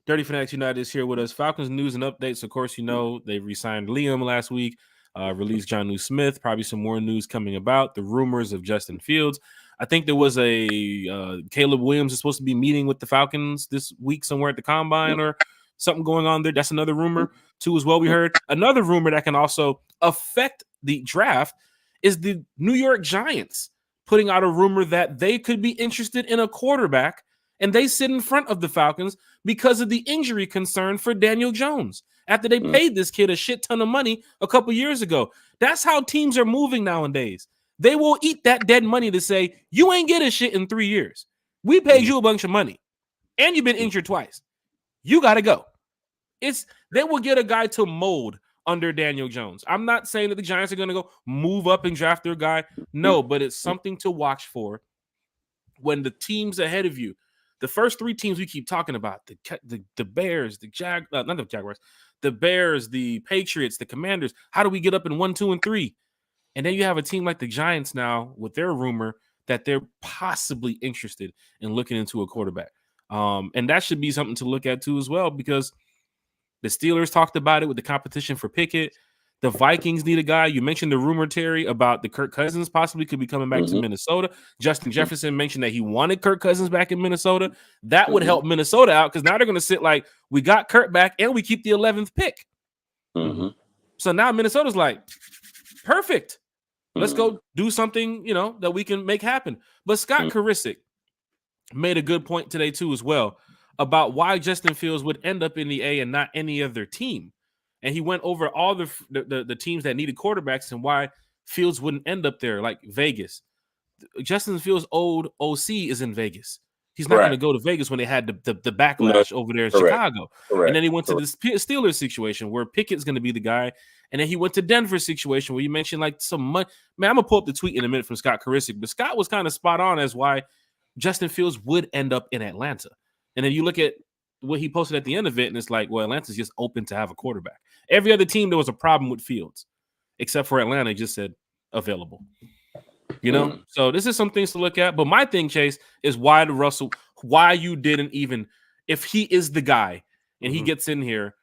[SPEAKER 1] Dirty Fanatics United is here with us. Falcons news and updates. Of course, they re-signed Liam last week. Released Jonnu Smith. Probably some more news coming about. The rumors of Justin Fields. I think there was a Caleb Williams is supposed to be meeting with the Falcons this week somewhere at the Combine or something going on there. That's another rumor too as well. We heard another rumor that can also affect the draft is the New York Giants putting out a rumor that they could be interested in a quarterback, and they sit in front of the Falcons because of the injury concern for Daniel Jones after they paid this kid a shit ton of money a couple years ago. That's how teams are moving nowadays. They will eat that dead money to say, you ain't get a shit in 3 years. We paid you a bunch of money, and you've been injured twice. You got to go. They will get a guy to mold under Daniel Jones. I'm not saying that the Giants are going to go move up and draft their guy. No, but it's something to watch for when the teams ahead of you, the first 3 teams we keep talking about, the Bears, not the Jaguars, the Bears, the Patriots, the Commanders. How do we get up in 1, 2, and 3? And then you have a team like the Giants now with their rumor that they're possibly interested in looking into a quarterback. And that should be something to look at too as well, because the Steelers talked about it with the competition for Pickett. The Vikings need a guy. You mentioned the rumor, Terry, about the Kirk Cousins possibly could be coming back to Minnesota. Justin Jefferson mentioned that he wanted Kirk Cousins back in Minnesota. That would help Minnesota out because now they're going to sit like, we got Kirk back and we keep the 11th pick. So now Minnesota's like, perfect. Let's go do something, that we can make happen. But Scott Karisic made a good point today too as well about why Justin Fields would end up in the A and not any other team. And he went over all the teams that needed quarterbacks and why Fields wouldn't end up there, like Vegas. Justin Fields' old OC is in Vegas. He's not going to go to Vegas when they had the backlash over there in Chicago. And then he went to this Steelers situation where Pickett's going to be the guy. And then he went to Denver situation where you mentioned like some money. Man, I'm going to pull up the tweet in a minute from Scott Karisic. But Scott was kind of spot on as why Justin Fields would end up in Atlanta. And then you look at what he posted at the end of it, and it's like, well, Atlanta's just open to have a quarterback. Every other team, there was a problem with Fields, except for Atlanta, just said available. So this is some things to look at. But my thing, Chase, is why you didn't even, if he is the guy and he gets in here,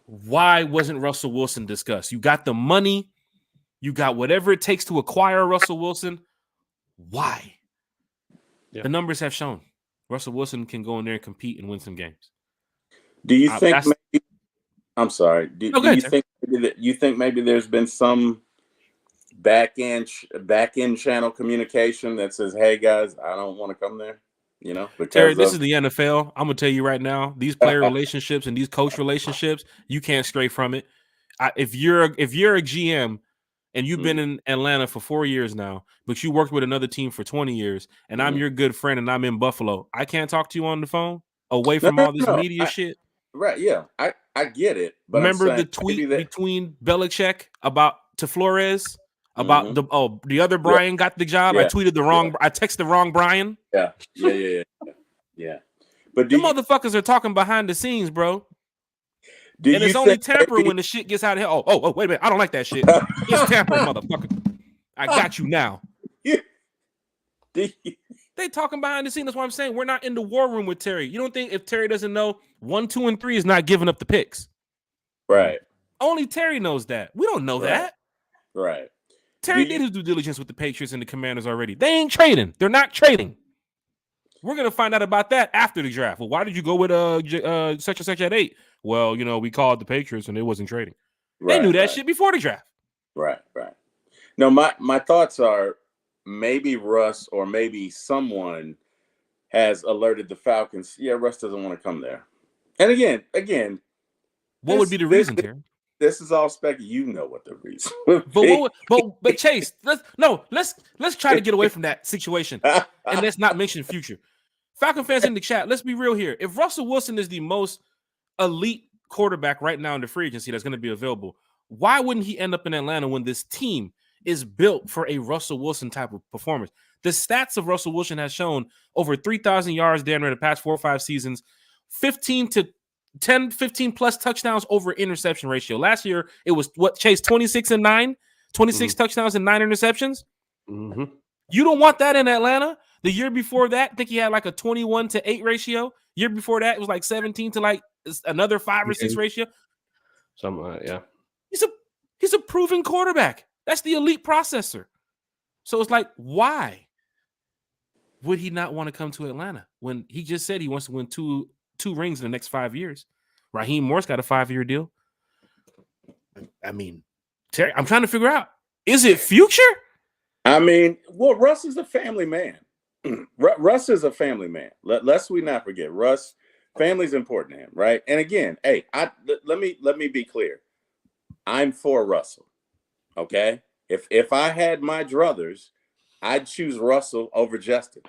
[SPEAKER 1] why wasn't Russell Wilson discussed? You got the money, you got whatever it takes to acquire Russell Wilson. Why? Yeah. The numbers have shown Russell Wilson can go in there and compete and win some games.
[SPEAKER 3] Do you think? I'm sorry. Do you think maybe there's been some back end channel communication that says, "Hey guys, I don't want to come there."
[SPEAKER 1] Terry, this is the NFL. I'm gonna tell you right now, these player relationships and these coach relationships, you can't stray from it. If you're a GM and you've been in Atlanta for 4 years now, but you worked with another team for 20 years, and I'm your good friend and I'm in Buffalo, I can't talk to you on the phone away from all this media shit.
[SPEAKER 3] Right, yeah. I get it. But
[SPEAKER 1] remember the tweet between Belichick to Flores about the other Brian got the job? Yeah. I tweeted the wrong I texted the wrong Brian.
[SPEAKER 3] Yeah. But
[SPEAKER 1] the motherfuckers are talking behind the scenes, bro. And it's only tampering when the shit gets out of here. Oh, wait a minute. I don't like that shit. It's tampering, motherfucker. I got you now. They talking behind the scenes. That's why I'm saying we're not in the war room with Terry. You don't think if Terry doesn't know 1, 2, and 3 is not giving up the picks?
[SPEAKER 3] Right.
[SPEAKER 1] Only Terry knows that. We don't know that.
[SPEAKER 3] Right.
[SPEAKER 1] Terry did his due diligence with the Patriots and the Commanders already. They ain't trading. They're not trading. We're going to find out about that after the draft. Well, why did you go with such and such at 8? Well, we called the Patriots and it wasn't trading. They knew that shit before the draft.
[SPEAKER 3] Right. No, my thoughts are maybe Russ or maybe someone has alerted the Falcons. Yeah, Russ doesn't want to come there. And again,
[SPEAKER 1] what would be the reason, Terry?
[SPEAKER 3] This is all spec. You know what the reason would
[SPEAKER 1] But
[SPEAKER 3] be.
[SPEAKER 1] but Chase, let's try to get away from that situation and let's not mention future. Falcon fans in the chat, let's be real here. If Russell Wilson is the most elite quarterback right now in the free agency that's going to be available, why wouldn't he end up in Atlanta when this team is built for a Russell Wilson type of performance? The stats of Russell Wilson has shown over 3,000 yards there in the past 4 or 5 seasons, 15 plus touchdowns over interception ratio. Last year, it was Chase, 26 and 9, 26 touchdowns and 9 interceptions.
[SPEAKER 2] Mm-hmm.
[SPEAKER 1] You don't want that in Atlanta. The year before that, I think he had like a 21-8 ratio. Year before that, it was like 17 to like another 5 or 6 ratio.
[SPEAKER 2] Something like that, yeah.
[SPEAKER 1] He's a proven quarterback. That's the elite processor. So it's like, why would he not want to come to Atlanta when he just said he wants to win two rings in the next 5 years? Raheem Morris got a 5-year deal. I mean, Terry, I'm trying to figure out, is it future?
[SPEAKER 3] I mean, well, Russ is a family man. Russ is a family man. Lest we not forget, Russ, family's important to him, right? And again, hey, let me be clear. I'm for Russell. Okay? If I had my druthers, I'd choose Russell over Justin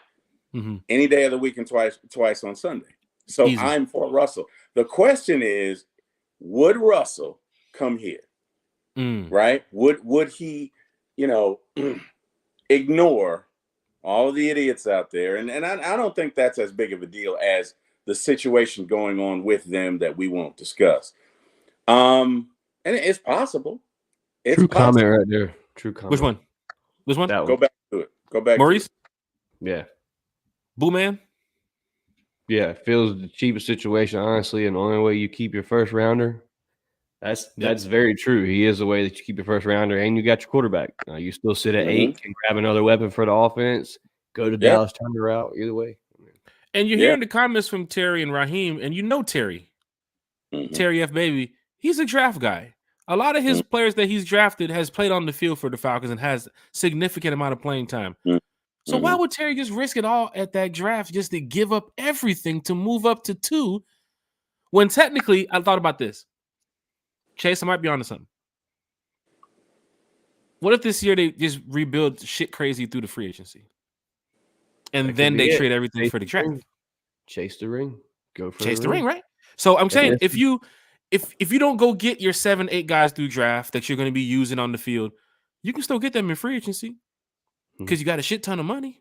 [SPEAKER 3] any day of the week and twice on Sunday. So easy. I'm for Russell. The question is, would Russell come here? Right? Would he, ignore all the idiots out there? And I don't think that's as big of a deal as the situation going on with them that we won't discuss. And it's possible. It's
[SPEAKER 2] true
[SPEAKER 3] possible.
[SPEAKER 2] Comment right there. True comment.
[SPEAKER 1] Which one?
[SPEAKER 3] Go back to it. Go back.
[SPEAKER 1] Maurice?
[SPEAKER 2] Yeah.
[SPEAKER 1] Boo Man?
[SPEAKER 2] Yeah, it feels the cheapest situation, honestly, and the only way you keep your first rounder. That's very true. He is the way that you keep your first rounder, and you got your quarterback. You still sit at 8 and grab another weapon for the offense. Go to Dallas, turn the route. Either way.
[SPEAKER 1] And you're hearing the comments from Terry and Raheem, and Terry. Terry F. Baby, he's a draft guy. A lot of his players that he's drafted has played on the field for the Falcons and has significant amount of playing time. So why would Terry just risk it all at that draft just to give up everything to move up to 2 when technically I thought about this. Chase, I might be onto something. What if this year they just rebuild shit crazy through the free agency? And then they trade everything for the draft.
[SPEAKER 2] Chase the ring. Go for
[SPEAKER 1] Chase the ring, right? So I'm saying if you don't go get your 7-8 guys through draft that you're going to be using on the field, you can still get them in free agency because you got a shit ton of money.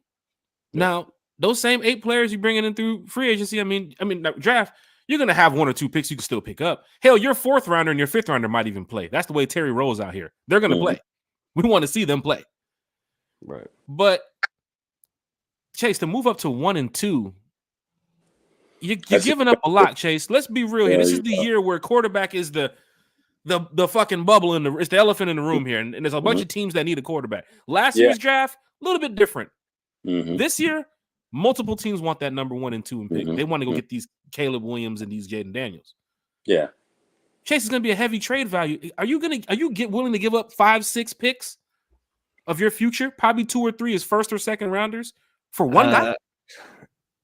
[SPEAKER 1] Now, those same 8 players you bringing in through free agency, I mean, draft, you're going to have 1 or 2 picks you can still pick up. Hell, your 4th rounder and your 5th rounder might even play. That's the way Terry rolls out here. They're going to play. We want to see them play.
[SPEAKER 2] Right.
[SPEAKER 1] But Chase, to move up to 1 and 2, you're giving up a lot, Chase. Let's be real here. This is the year where quarterback is the fucking bubble it's the elephant in the room here. And there's a bunch of teams that need a quarterback. Last year's draft, a little bit different. This year, multiple teams want that number 1 and 2 and pick. They want to go get these Caleb Williams and these Jaden Daniels.
[SPEAKER 3] Yeah.
[SPEAKER 1] Chase is going to be a heavy trade value. Are you willing to give up 5-6 picks of your future? Probably 2 or 3 as first or second rounders for one guy.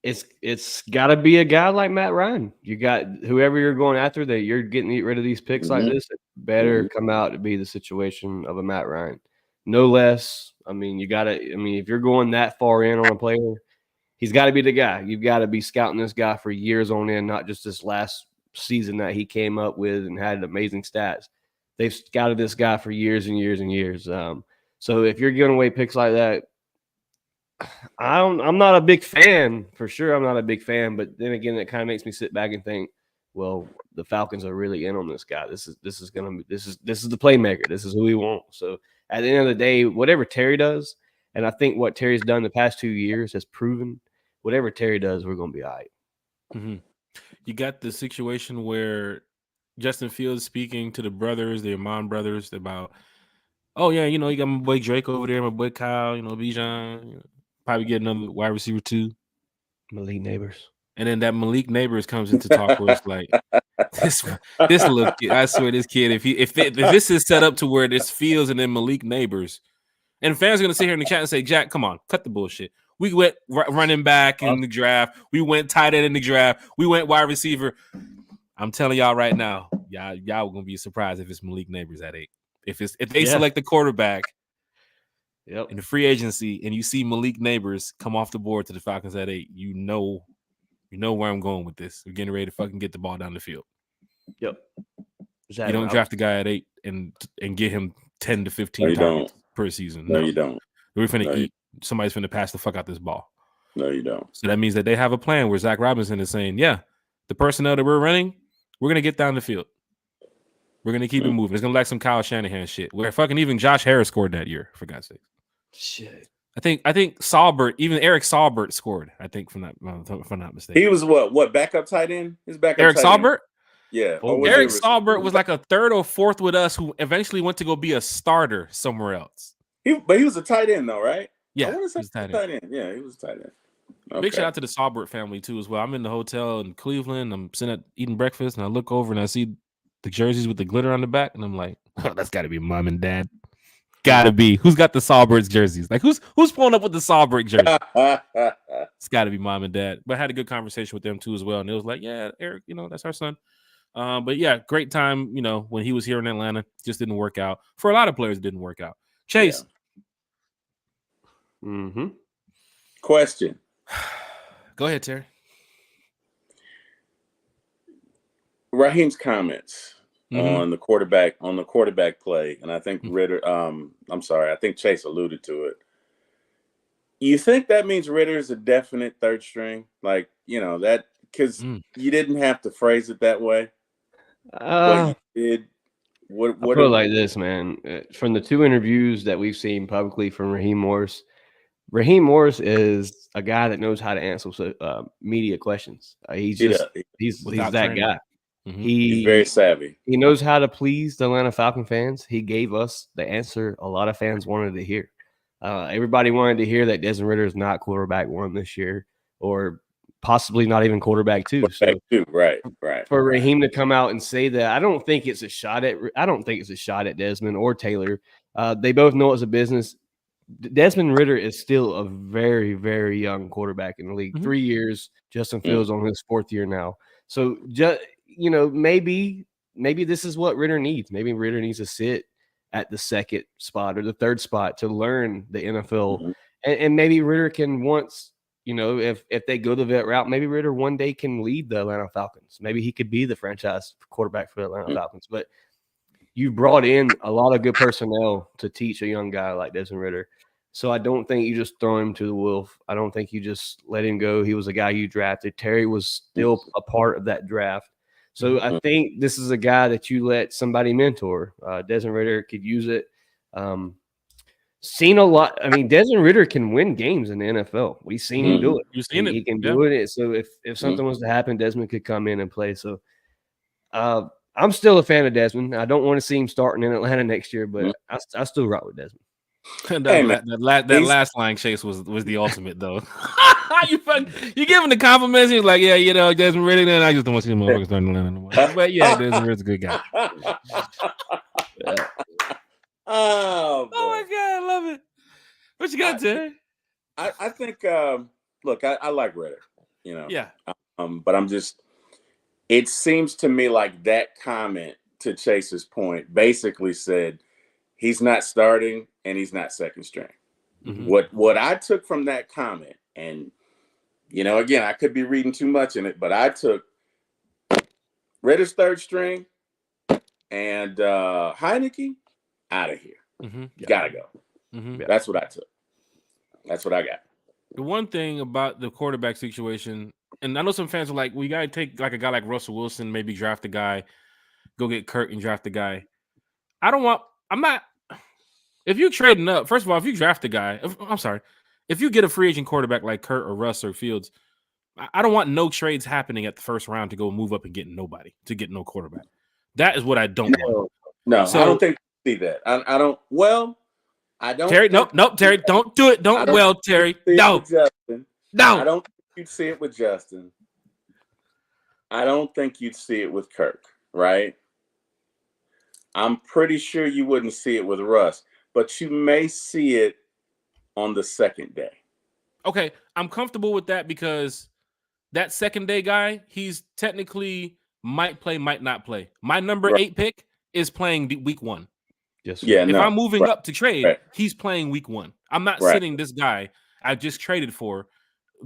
[SPEAKER 2] It's got to be a guy like Matt Ryan. You got whoever you're going after that you're getting to get rid of these picks like this. It better come out to be the situation of a Matt Ryan, no less. I mean, if you're going that far in on a player, he's got to be the guy. You've got to be scouting this guy for years on end, not just this last season that he came up with and had amazing stats. They've scouted this guy for years and years and years. So if you're giving away picks like that, I'm not a big fan for sure. I'm not a big fan, but then again, it kind of makes me sit back and think, well, the Falcons are really in on this guy. This is the playmaker. This is who we want. So at the end of the day, whatever Terry does, and I think what Terry's done the past 2 years has proven, whatever Terry does, we're going to be all right.
[SPEAKER 1] You got the situation where Justin Fields speaking to the brothers, the Amon brothers, about, oh yeah, you got my boy Drake over there, my boy Kyle, Bijan, probably get another wide receiver too.
[SPEAKER 2] Malik Neighbors.
[SPEAKER 1] And then that Malik Neighbors comes into talk where it's like, this little kid, I swear this kid, if this is set up to where this Fields and then Malik Neighbors, and fans are going to sit here in the chat and say, Jack, come on, cut the bullshit. We went running back in the draft. We went tight end in the draft. We went wide receiver. I'm telling y'all right now, y'all gonna be surprised if it's Malik Neighbors at 8. If they select the quarterback in the free agency and you see Malik Neighbors come off the board to the Falcons at 8, you know where I'm going with this. We're getting ready to fucking get the ball down the field.
[SPEAKER 2] Yep.
[SPEAKER 1] You don't draft a guy at 8 and get him 10 to 15 targets per season.
[SPEAKER 3] No, you don't.
[SPEAKER 1] We're finna eat. Somebody's finna pass the fuck out this ball.
[SPEAKER 3] No, you don't.
[SPEAKER 1] So that means that they have a plan where Zach Robinson is saying, yeah, the personnel that we're running, we're gonna get down the field. We're gonna keep it moving. It's gonna like some Kyle Shanahan shit. Where fucking even Josh Harris scored that year, for God's sake.
[SPEAKER 2] Shit.
[SPEAKER 1] I think Saubert, even Eric Saubert scored. I think if I'm not mistaken.
[SPEAKER 3] He was what backup tight end? His backup.
[SPEAKER 1] Eric Saubert.
[SPEAKER 3] Yeah.
[SPEAKER 1] Eric Saubert was like a third or fourth with us, who eventually went to go be a starter somewhere else.
[SPEAKER 3] But he was a tight end though, right?
[SPEAKER 1] Yeah,
[SPEAKER 3] he was a tight end. Yeah, he was a tight end. Okay.
[SPEAKER 1] Big shout out to the Saubert family too as well. I'm in the hotel in Cleveland. I'm sitting at eating breakfast, and I look over and I see the jerseys with the glitter on the back, and I'm like, oh, that's got to be mom and dad. Got to be. Who's got the Saubert's jerseys? Like who's pulling up with the Saubert jersey? It's got to be mom and dad. But I had a good conversation with them too as well, and it was like, yeah, Eric, that's our son. But yeah, great time. When he was here in Atlanta, just didn't work out for a lot of players. It didn't work out. Chase.
[SPEAKER 2] Yeah.
[SPEAKER 3] Question.
[SPEAKER 1] Go ahead, Terry.
[SPEAKER 3] Raheem's comments on the quarterback play, and I think Ritter. I think Chase alluded to it. You think that means Ritter is a definite third string? Like that because you didn't have to phrase it that way. But you did. What
[SPEAKER 2] put it like this, man. From the two interviews that we've seen publicly from Raheem Morris is a guy that knows how to answer media questions. He's that training. Guy.
[SPEAKER 1] Mm-hmm.
[SPEAKER 3] He's very savvy.
[SPEAKER 2] He knows how to please the Atlanta Falcon fans. He gave us the answer a lot of fans wanted to hear. Everybody wanted to hear that Desmond Ritter is not quarterback 1 this year, or possibly not even quarterback 2.
[SPEAKER 3] Right.
[SPEAKER 2] For Raheem to come out and say that, I don't think it's a shot at Desmond or Taylor. They both know it's a business. Desmond Ritter is still a very, very young quarterback in the league. 3 years. Justin Fields on his 4th year now. So, maybe this is what Ritter needs. Maybe Ritter needs to sit at the 2nd spot or the 3rd spot to learn the NFL. And maybe Ritter can once, if they go the vet route, maybe Ritter one day can lead the Atlanta Falcons. Maybe he could be the franchise quarterback for the Atlanta Falcons. But you brought in a lot of good personnel to teach a young guy like Desmond Ritter. So I don't think you just throw him to the wolf. I don't think you just let him go. He was a guy you drafted. Terry was still a part of that draft. So I think this is a guy that you let somebody mentor. Desmond Ritter could use it. Seen a lot. I mean, Desmond Ritter can win games in the NFL. We've seen him do it.
[SPEAKER 1] You've seen it.
[SPEAKER 2] He can do it. So if something was to happen, Desmond could come in and play. So I'm still a fan of Desmond. I don't want to see him starting in Atlanta next year, but I still rock with Desmond.
[SPEAKER 1] that last line, Chase, was the ultimate though. you give him the compliments. He's like, yeah, Desmond Ritter. Then I just don't want to see him motherfuckers starting in Atlanta no more. But yeah, Desmond Ritter's a good guy.
[SPEAKER 3] Oh
[SPEAKER 1] my God, I love it. What you got, Terry?
[SPEAKER 3] I think. Look, I like Ritter.
[SPEAKER 1] Yeah.
[SPEAKER 3] But I'm just. It seems to me like that comment, to Chase's point, basically said he's not starting and he's not second string. What I took from that comment, and again, I could be reading too much in it, but I took Ritter's third string and Heineke out of here. Gotta go. That's what I took. That's what I got.
[SPEAKER 1] The one thing about the quarterback situation, and I know some fans are like, we gotta take like a guy like Russell Wilson, maybe draft a guy, go get Kirk and draft a guy. If you're trading up, first of all, if you draft a guy, if you get a free agent quarterback like Kurt or Russ or Fields, I don't want no trades happening at the first round to go move up and get nobody, to get no quarterback. That is what I don't want.
[SPEAKER 3] No, so, I don't think you see that. I don't. Well, I don't.
[SPEAKER 1] Terry, nope, Terry, don't do it. Terry, no.
[SPEAKER 3] I don't think you'd see it with Justin. I don't think you'd see it with Kirk, right? I'm pretty sure you wouldn't see it with Russ. But you may see it on the second day.
[SPEAKER 1] Okay, I'm comfortable with that because that second day guy, he's technically might play, might not play. My number 8 pick is playing week 1.
[SPEAKER 2] Yes, sir.
[SPEAKER 3] Yeah,
[SPEAKER 1] if I'm moving up to trade, he's playing week 1. I'm not sitting this guy I just traded for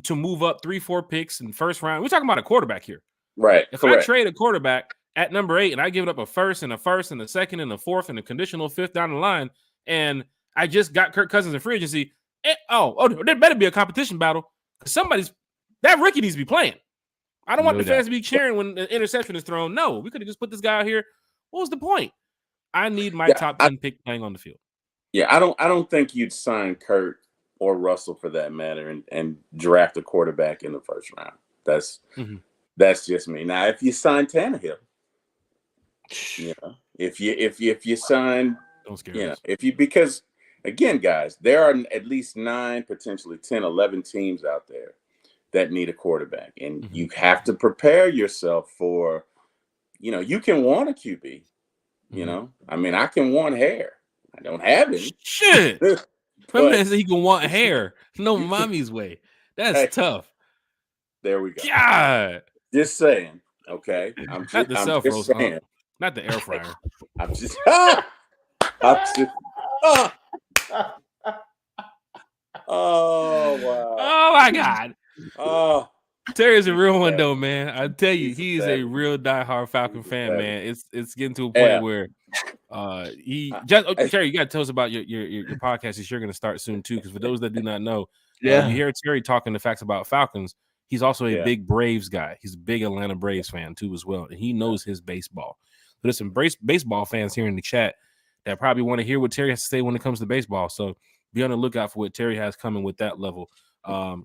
[SPEAKER 1] to move up 3-4 picks in first round. We're talking about a quarterback here.
[SPEAKER 3] Right.
[SPEAKER 1] If I trade a quarterback at number 8 and I give it up a first and a second and a fourth and a conditional 5th down the line, and I just got Kirk Cousins in free agency, there better be a competition battle because that rookie needs to be playing. I don't want the fans to be cheering when the interception is thrown. No, we could have just put this guy out here. What was the point? I need my top 10 pick playing on the field.
[SPEAKER 3] Yeah, I don't think you'd sign Kurt or Russell for that matter and draft a quarterback in the first round. That's just me. Now, if you sign Tannehill, if you sign, because again, guys, there are at least 9, potentially 10, 11 teams out there that need a quarterback, and you have to prepare yourself for, you can want a QB. I mean, I can want hair. I don't have any.
[SPEAKER 1] Shit. My man said he can want hair. No mommy's way. That's tough.
[SPEAKER 3] There we go.
[SPEAKER 1] God.
[SPEAKER 3] Just saying. Okay.
[SPEAKER 1] Not the air fryer.
[SPEAKER 3] I'm just oh wow.
[SPEAKER 1] Oh my God.
[SPEAKER 3] Oh,
[SPEAKER 1] Terry's a real one though, man. I tell you, he is a real diehard Falcon fan, man. It's getting to a point where Terry, you gotta tell us about your podcast that you're gonna start soon too. Because for those that do not know, you hear Terry talking the facts about Falcons. He's also a big Braves guy. He's a big Atlanta Braves fan too, as well, and he knows his baseball. But there's some baseball fans here in the chat that probably want to hear what Terry has to say when it comes to baseball. So be on the lookout for what Terry has coming with that level.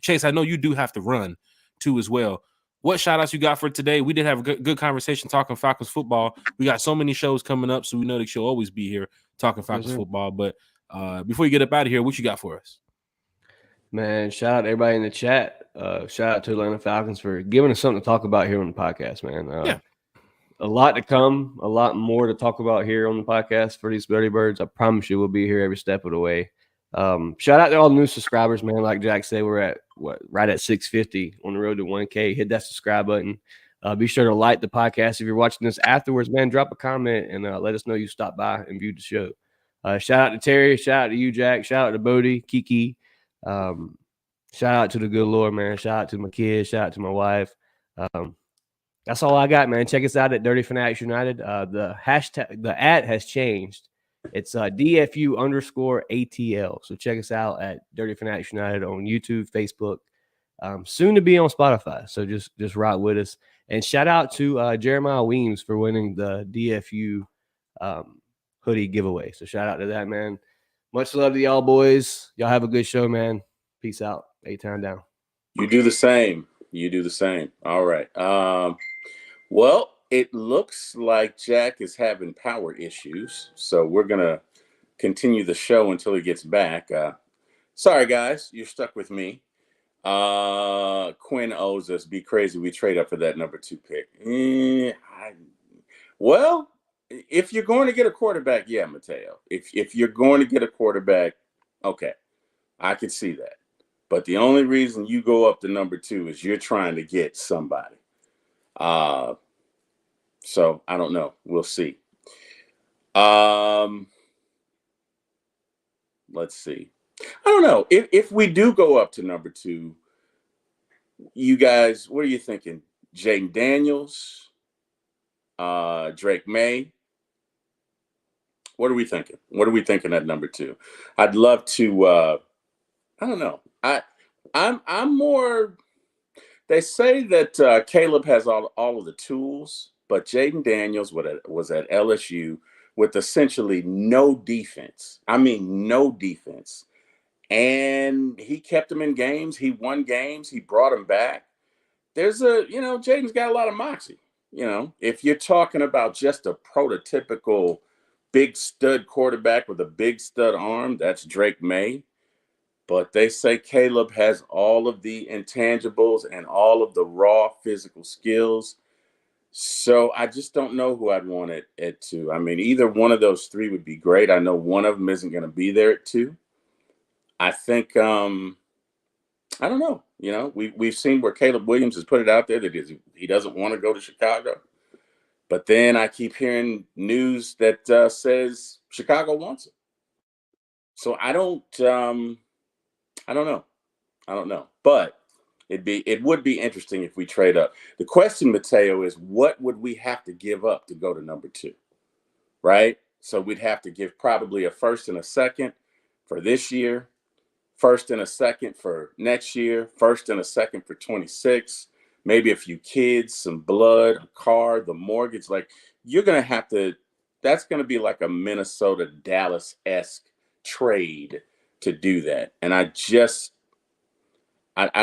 [SPEAKER 1] Chase, I know you do have to run too as well. What shout outs you got for today? We did have a good conversation talking Falcons football. We got so many shows coming up, so we know that you'll always be here talking Falcons football. But before you get up out of here, what you got for us?
[SPEAKER 2] Man, shout out to everybody in the chat. Shout out to Atlanta Falcons for giving us something to talk about here on the podcast, man. A lot to come, a lot more to talk about here on the podcast for these Dirty Birds. I promise you we'll be here every step of the way. Shout out to all the new subscribers, man. Like Jack said, we're at right at 650 on the road to 1K. Hit that subscribe button. Be sure to like the podcast. If you're watching this afterwards, man, drop a comment and let us know you stopped by and viewed the show. Shout out to Terry. Shout out to you, Jack. Shout out to Bodie, Kiki. Shout out to the good Lord, man. Shout out to my kids. Shout out to my wife. That's all I got, man. Check us out at Dirty Fanatics United. The ad has changed. It's DFU_ATL. So check us out at Dirty Fanatics United on YouTube, Facebook, soon to be on Spotify. So just ride with us. And shout out to Jeremiah Weems for winning the DFU hoodie giveaway. So shout out to that, man. Much love to y'all, boys. Y'all have a good show, man. Peace out. A-Town down.
[SPEAKER 3] You do the same. All right. Well, it looks like Jack is having power issues, so we're going to continue the show until he gets back. Sorry, guys. You're stuck with me. Quinn owes us. Be crazy. We trade up for that number 2 pick. Well, if you're going to get a quarterback, yeah, Mateo. If you're going to get a quarterback, okay, I could see that. But the only reason you go up to number 2 is you're trying to get somebody. So I don't know. We'll see. Let's see. I don't know. If we do go up to number 2, you guys, what are you thinking? Jaden Daniels, Drake May. What are we thinking? What are we thinking at number 2? I'd love to. I don't know. I'm more. They say that Caleb has all of the tools, but Jaden Daniels was at LSU with essentially no defense. I mean, no defense. And he kept them in games. He won games. He brought them back. Jaden's got a lot of moxie. If you're talking about just a prototypical big stud quarterback with a big stud arm, that's Drake May. But they say Caleb has all of the intangibles and all of the raw physical skills. So I just don't know who I'd want at 2. I mean, either one of those 3 would be great. I know one of them isn't going to be there at 2. I think, I don't know. We've seen where Caleb Williams has put it out there that he doesn't want to go to Chicago. But then I keep hearing news that says Chicago wants him. So I don't know. I don't know. But it would be interesting if we trade up. The question, Mateo, is what would we have to give up to go to number 2? Right? So we'd have to give probably a first and a second for this year, first and a second for next year, first and a second for 26, maybe a few kids, some blood, a car, the mortgage. Like, you're going to have to, that's going to be like a Minnesota Dallas-esque trade to do that. And I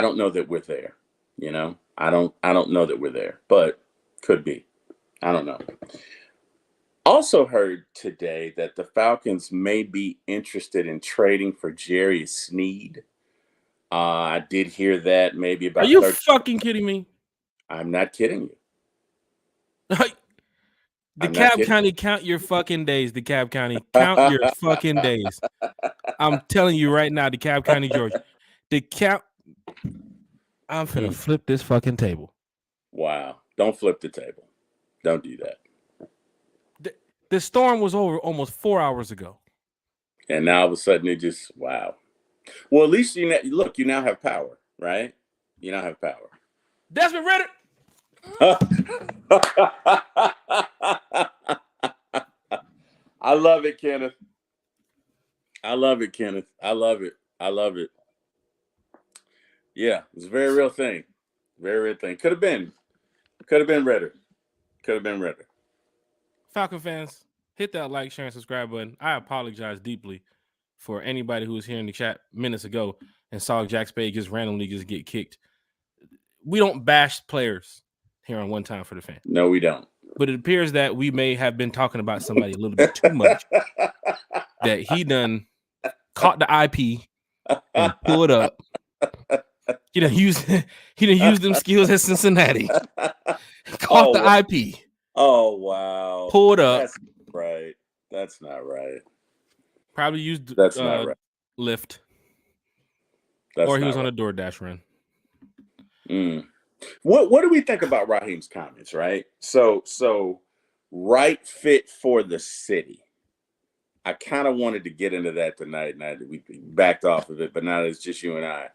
[SPEAKER 3] don't know that we're there. You know, I don't know that we're there, but could be. I don't know. Also heard today that the Falcons may be interested in trading for Jerry Sneed. I did hear that maybe about.
[SPEAKER 1] Are you fucking kidding me?
[SPEAKER 3] I'm not kidding you.
[SPEAKER 1] DeKalb County, count your fucking days. DeKalb County, count your fucking days. I'm telling you right now, DeKalb County, Georgia. I'm finna flip this fucking table.
[SPEAKER 3] Wow. Don't flip the table. Don't do that.
[SPEAKER 1] The storm was over almost 4 hours ago.
[SPEAKER 3] And now all of a sudden it just, wow. Well, at least you now have power, right? You now have power.
[SPEAKER 1] Desmond Ritter.
[SPEAKER 3] I love it, Kenneth. I love it, Kenneth. I love it. I love it. Yeah, it's a very real thing. Very real thing. Could have been Ritter. Could have been Ritter.
[SPEAKER 1] Falcon fans, hit that like, share, and subscribe button. I apologize deeply for anybody who was here in the chat minutes ago and saw Jack Spade just randomly get kicked. We don't bash players here on One Time for the Fan.
[SPEAKER 3] No, we don't.
[SPEAKER 1] But it appears that we may have been talking about somebody a little bit too much. That he done caught the IP and pulled up. He done used them skills at Cincinnati. Caught the IP.
[SPEAKER 3] Oh, wow.
[SPEAKER 1] Pulled up.
[SPEAKER 3] That's right. That's not right.
[SPEAKER 1] Probably used
[SPEAKER 3] That's not right.
[SPEAKER 1] Lyft.
[SPEAKER 3] That's
[SPEAKER 1] or he was
[SPEAKER 3] right.
[SPEAKER 1] on a DoorDash run.
[SPEAKER 3] What do we think about Raheem's comments, right? So right fit for the city. I kind of wanted to get into that tonight, and we backed off of it, but now it's just you and I.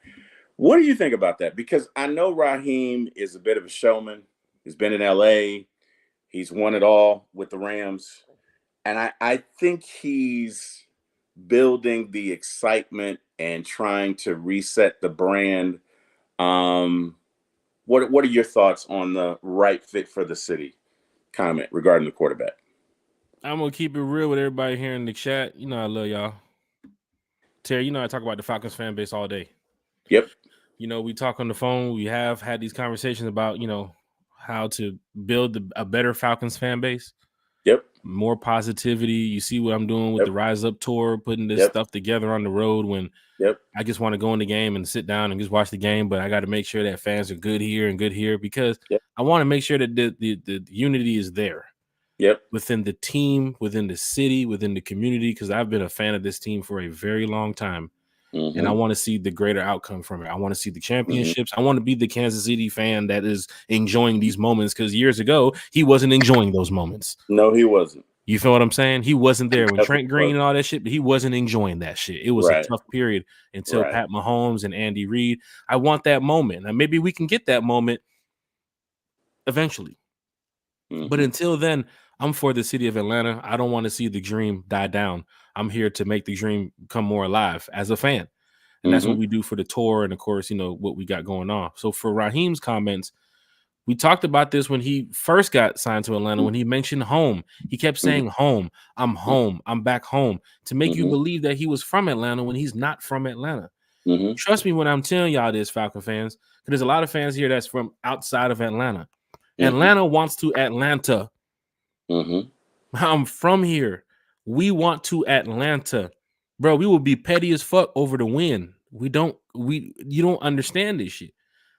[SPEAKER 3] What do you think about that? Because I know Raheem is a bit of a showman. He's been in LA. He's won it all with the Rams. And I think he's building the excitement and trying to reset the brand. What are your thoughts on the right fit for the city comment regarding the quarterback?
[SPEAKER 1] I'm going to keep it real with everybody here in the chat. You know I love y'all. Terry, you know I talk about the Falcons fan base all day.
[SPEAKER 3] Yep.
[SPEAKER 1] You know, we talk on the phone. We have had these conversations about, you know, how to build a better Falcons fan base.
[SPEAKER 3] Yep.
[SPEAKER 1] More positivity. You see what I'm doing with the Rise Up tour, putting this stuff together on the road when I just want to go in the game and sit down and just watch the game, but I got to make sure that fans are good here because I want to make sure that the unity is there.
[SPEAKER 3] Yep.
[SPEAKER 1] Within the team, within the city, within the community, because I've been a fan of this team for a very long time. Mm-hmm. And I want to see the greater outcome from it. I want to see the championships. Mm-hmm. I want to be the Kansas City fan that is enjoying these moments, because years ago, he wasn't enjoying those moments.
[SPEAKER 3] No, he wasn't.
[SPEAKER 1] You feel what I'm saying? He wasn't there when Trent Green and all that shit, but he wasn't enjoying that shit. It was a tough period until Pat Mahomes and Andy Reid. I want that moment. Now, maybe we can get that moment eventually. Mm-hmm. But until then, I'm for the city of Atlanta. I don't want to see the dream die down. I'm here to make the dream come more alive as a fan. And that's what we do for the tour. And of course, you know, what we got going on. So for Raheem's comments, we talked about this when he first got signed to Atlanta, when he mentioned home. He kept saying home. I'm home. I'm back home, to make you believe that he was from Atlanta when he's not from Atlanta. Mm-hmm. Trust me when I'm telling y'all this, Falcon fans, because there's a lot of fans here that's from outside of Atlanta. Atlanta wants to Atlanta. I'm from here. We want to Atlanta. Bro, we will be petty as fuck over the win. You don't understand this shit.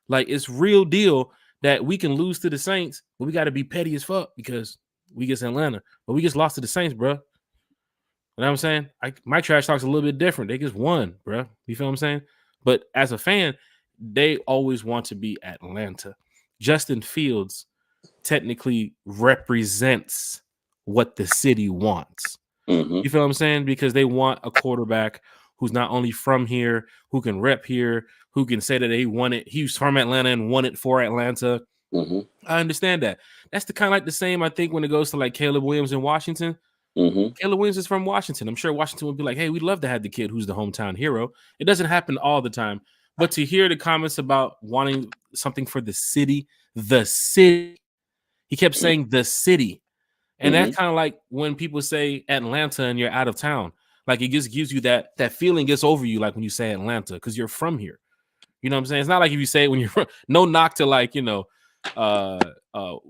[SPEAKER 1] Like, it's real deal that we can lose to the Saints, but we got to be petty as fuck because we get Atlanta. But we just lost to the Saints, bro. You know what I'm saying? My trash talk's a little bit different. They just won, bro. You feel what I'm saying? But as a fan, they always want to be Atlanta. Justin Fields technically represents what the city wants.
[SPEAKER 3] Mm-hmm.
[SPEAKER 1] You feel what I'm saying? Because they want a quarterback who's not only from here, who can rep here, who can say that they won it. He was from Atlanta and won it for Atlanta.
[SPEAKER 3] Mm-hmm.
[SPEAKER 1] I understand that. That's the kind of like the same, I think, when it goes to like Caleb Williams in Washington.
[SPEAKER 3] Mm-hmm.
[SPEAKER 1] Caleb Williams is from Washington. I'm sure Washington would be like, hey, we'd love to have the kid who's the hometown hero. It doesn't happen all the time. But to hear the comments about wanting something for the city, he kept saying the city. And that's kind of like when people say Atlanta and you're out of town. Like it just gives you that feeling gets over you, like when you say Atlanta, because you're from here. You know what I'm saying? It's not like if you say it when you're from, no knock to like,
[SPEAKER 3] New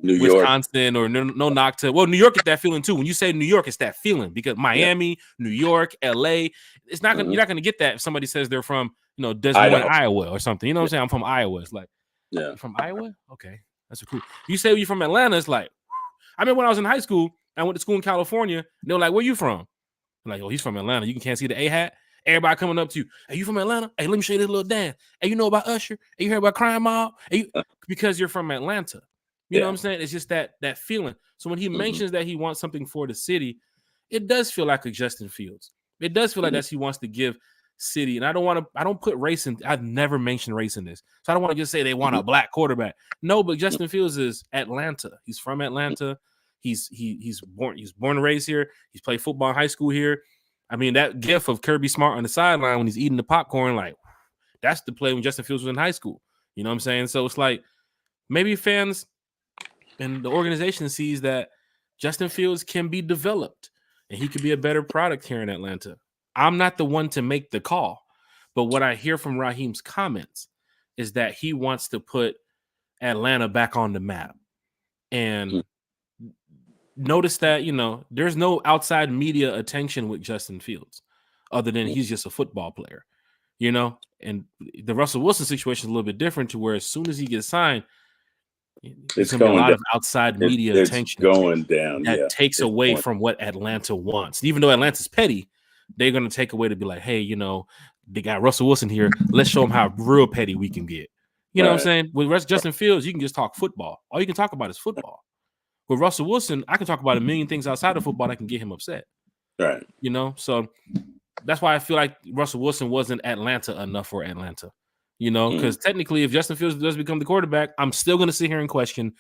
[SPEAKER 1] Wisconsin York. Or no knock to, well, New York get that feeling too. When you say New York, it's that feeling because Miami, New York, LA, it's not gonna, you're not gonna get that if somebody says they're from, Des Moines, Iowa or something. You know what I'm saying? I'm from Iowa. It's like, you're from Iowa? Okay. That's cool. You say you're from Atlanta, it's like, I remember when I was in high school, I went to school in California. They were like, where you from? I'm like, oh, he's from Atlanta. You can't see the A-hat. Everybody coming up to you. Hey, you from Atlanta? Hey, let me show you this little dance. Hey, you know about Usher? Hey, you heard about Crime Mob? Hey, because you're from Atlanta. You know what I'm saying? It's just that feeling. So when he mentions that he wants something for the city, it does feel like a Justin Fields. It does feel like that's he wants to give city. And I don't put race in. I've never mentioned race in this. So I don't want to just say they want a black quarterback. No, but Justin Fields is Atlanta. He's from Atlanta. He's born and raised here. He's played football in high school here. I mean, that gif of Kirby Smart on the sideline when he's eating the popcorn, like that's the play when Justin Fields was in high school. You know what I'm saying? So it's like maybe fans and the organization sees that Justin Fields can be developed and he could be a better product here in Atlanta. I'm not the one to make the call, but what I hear from Raheem's comments is that he wants to put Atlanta back on the map. And notice that, there's no outside media attention with Justin Fields other than he's just a football player, and the Russell Wilson situation is a little bit different to where as soon as he gets signed, there's going to be a lot of outside media attention
[SPEAKER 3] going down.
[SPEAKER 1] That takes away from what Atlanta wants. Even though Atlanta's petty, they're going to take away to be like, hey, they got Russell Wilson here. Let's show them how real petty we can get. You know what I'm saying? With Justin Fields, you can just talk football. All you can talk about is football. With Russell Wilson, I can talk about a million things outside of football that can get him upset.
[SPEAKER 3] Right.
[SPEAKER 1] So that's why I feel like Russell Wilson wasn't Atlanta enough for Atlanta. Because technically, if Justin Fields does become the quarterback, I'm still going to sit here and question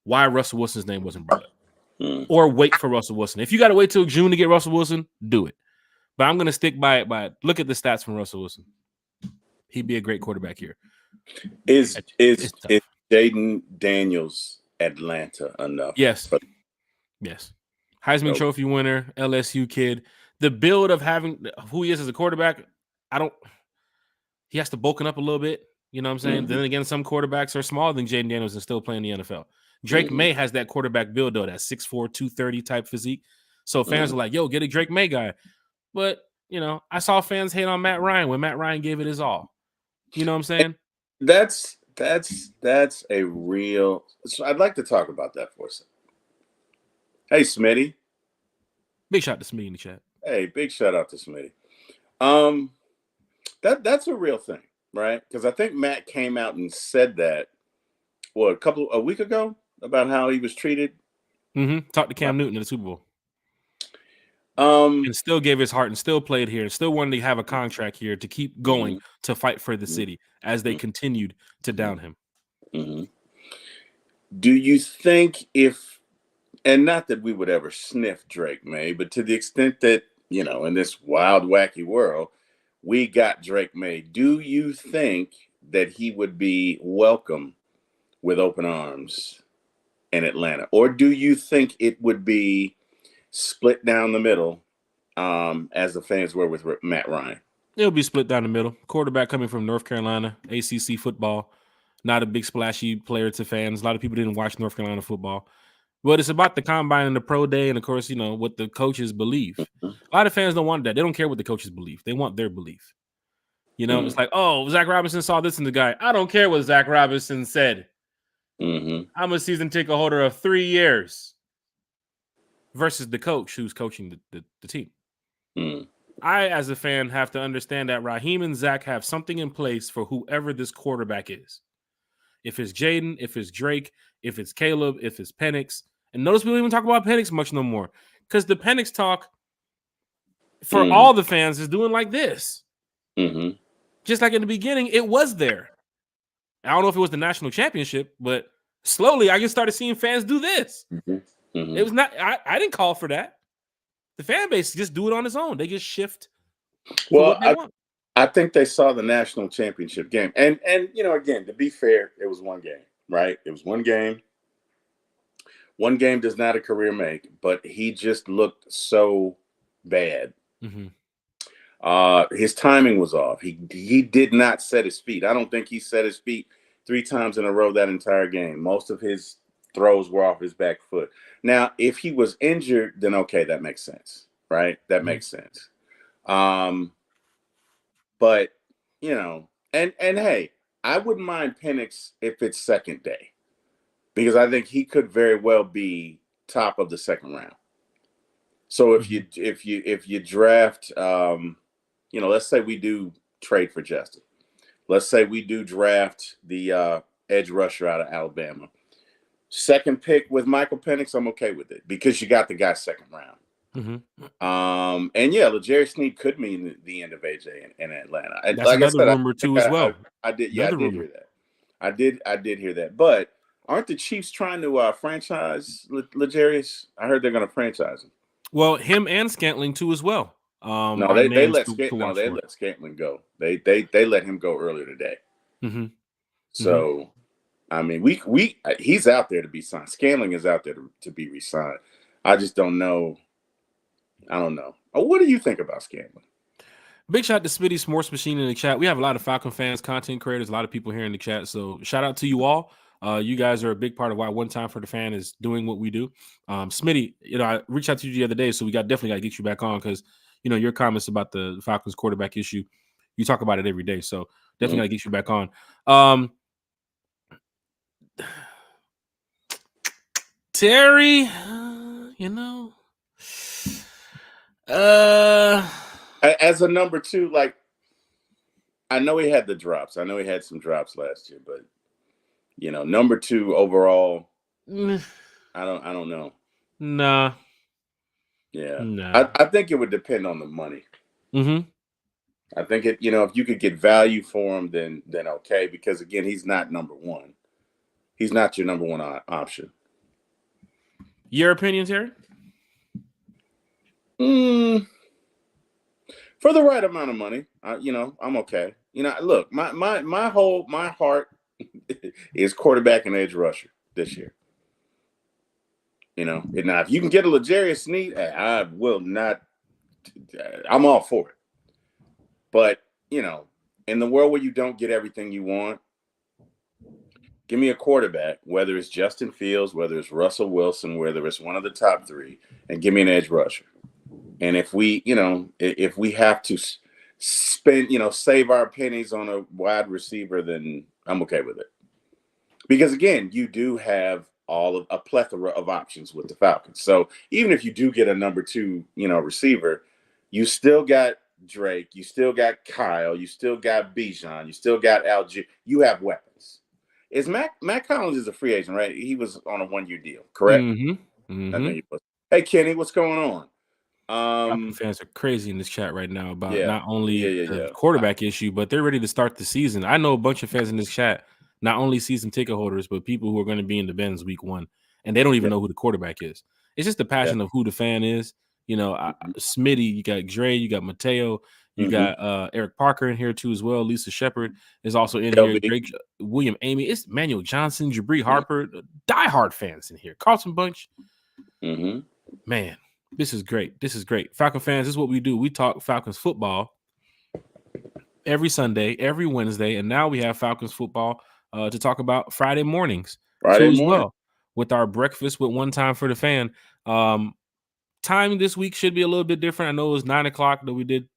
[SPEAKER 1] why Russell Wilson's name wasn't brought up. Or wait for Russell Wilson. If you got to wait till June to get Russell Wilson, do it. But I'm going to stick by it. Look at the stats from Russell Wilson. He'd be a great quarterback here.
[SPEAKER 3] Is Jaden Daniels Atlanta enough?
[SPEAKER 1] Yes. Heisman Trophy winner, LSU kid. The build of having who he is as a quarterback, he has to bulking up a little bit. You know what I'm saying? Then again, some quarterbacks are smaller than Jaden Daniels and still playing the NFL. Drake May has that quarterback build, though, that 6'4", 230 type physique. So fans are like, yo, get a Drake May guy. But, I saw fans hate on Matt Ryan when Matt Ryan gave it his all. You know what I'm saying?
[SPEAKER 3] That's a real. So I'd like to talk about that for a second. Hey, Smitty.
[SPEAKER 1] Big shout out to Smitty in the chat.
[SPEAKER 3] Hey, big shout out to Smitty. That's a real thing, right? Because I think Matt came out and said that a week ago about how he was treated.
[SPEAKER 1] Talked to Cam Newton in the Super Bowl. And still gave his heart and still played here and still wanted to have a contract here to keep going to fight for the city as they continued to down him.
[SPEAKER 3] Do you think and not that we would ever sniff Drake May, but to the extent that, in this wild, wacky world, we got Drake May, do you think that he would be welcome with open arms in Atlanta? Or do you think it would be split down the middle as the fans were with Matt Ryan?
[SPEAKER 1] It'll be split down the middle. Quarterback coming from North Carolina, ACC football, not a big splashy player to fans. A lot of people didn't watch North Carolina football. But it's about the combine and the pro day and, of course, what the coaches believe. A lot of fans don't want that. They don't care what the coaches believe. They want their belief. It's like, oh, Zach Robinson saw this in the guy. I don't care what Zach Robinson said. I'm a season ticket holder of 3 years versus the coach who's coaching the team. I, as a fan, have to understand that Raheem and Zach have something in place for whoever this quarterback is. if it's Jaden, if it's Drake, if it's Caleb, if it's Penix. And notice we don't even talk about Penix much no more because the Penix talk for all the fans is doing like this.
[SPEAKER 3] Mm-hmm.
[SPEAKER 1] Just like in the beginning, it was there. I don't know if it was the national championship, but slowly I just started seeing fans do this.
[SPEAKER 3] Mm-hmm. Mm-hmm.
[SPEAKER 1] It was not, I didn't call for that. The fan base just do it on its own. They just shift for what they want.
[SPEAKER 3] I think they saw the national championship game. And again, to be fair, it was one game, right? It was one game. One game does not a career make, but he just looked so bad.
[SPEAKER 1] Mm-hmm.
[SPEAKER 3] His timing was off. He did not set his feet. I don't think he set his feet 3 times in a row that entire game. Most of his throws were off his back foot. Now, if he was injured, then okay, that makes sense, right? That makes sense. But and hey, I wouldn't mind Penix if it's second day, because I think he could very well be top of the second round. So if you draft, let's say we do trade for Justin. Let's say we do draft the edge rusher out of Alabama. Second pick with Michael Penix, I'm okay with it because you got the guy second round.
[SPEAKER 1] Mm-hmm.
[SPEAKER 3] And yeah, L'Jarius Sneed could mean the end of AJ in Atlanta.
[SPEAKER 1] That's like another rumor too as well.
[SPEAKER 3] I did hear that. I did hear that. But aren't the Chiefs trying to franchise L'Jarius? I heard they're going to franchise him.
[SPEAKER 1] Well, him and Scantling too as well.
[SPEAKER 3] No, they let Scantling go. They let him go earlier today.
[SPEAKER 1] Mm-hmm.
[SPEAKER 3] So, I mean, he's out there to be signed. Scantling is out there to be re-signed. I just don't know. I don't know. What do you think about Scantling?
[SPEAKER 1] Big shout out to Smitty Sports Machine in the chat. We have a lot of Falcon fans, content creators, a lot of people here in the chat. So shout out to you all. You guys are a big part of why One Time for the Fan is doing what we do. Smitty, I reached out to you the other day, so we definitely got to get you back on because, your comments about the Falcons quarterback issue, you talk about it every day. So definitely got to get you back on. Terry,
[SPEAKER 3] as a number 2, like, I know he had the drops. I know he had some drops last year, but number 2 overall, I don't know.
[SPEAKER 1] Nah.
[SPEAKER 3] Yeah.
[SPEAKER 1] Nah.
[SPEAKER 3] I think it would depend on the money.
[SPEAKER 1] Mm-hmm.
[SPEAKER 3] I think if you could get value for him, then okay, because again, he's not number 1. He's not your number 1 option.
[SPEAKER 1] Your opinion, Terry?
[SPEAKER 3] For the right amount of money, I'm okay. Look, my heart is quarterback and edge rusher this year. And now if you can get a L'Jarius Sneed, I will not. I'm all for it. But in the world where you don't get everything you want, give me a quarterback, whether it's Justin Fields, whether it's Russell Wilson, whether it's one of the top 3, and give me an edge rusher. And if we have to spend, save our pennies on a wide receiver, then I'm okay with it. Because again, you do have a plethora of options with the Falcons. So even if you do get a number 2, receiver, you still got Drake, you still got Kyle, you still got Bijan, you still got Algier. You have weapons. Is Matt Collins is a free agent, right? He was on a 1-year deal, correct?
[SPEAKER 1] Mm-hmm. Mm-hmm.
[SPEAKER 3] I think he was. Hey, Kenny, what's going on?
[SPEAKER 1] Falcon fans are crazy in this chat right now about not only the
[SPEAKER 3] yeah.
[SPEAKER 1] quarterback issue, but they're ready to start the season. I know a bunch of fans in this chat, not only season ticket holders, but people who are going to be in the Benz week 1, and they don't even know who the quarterback is. It's just the passion of who the fan is. Smitty, you got Dre, you got Mateo, you got Eric Parker in here too as well. Lisa Shepard is also in here. Drake, William Amy, it's Manuel Johnson, Jabri Harper, diehard fans in here. Carlton Bunch. Man, this is great. This is great. Falcon fans, this is what we do. We talk Falcons football every Sunday, every Wednesday, and now we have Falcons football to talk about Friday mornings as well with our breakfast with One Time for the Fan. Time this week should be a little bit different. I know it was 9:00 that we did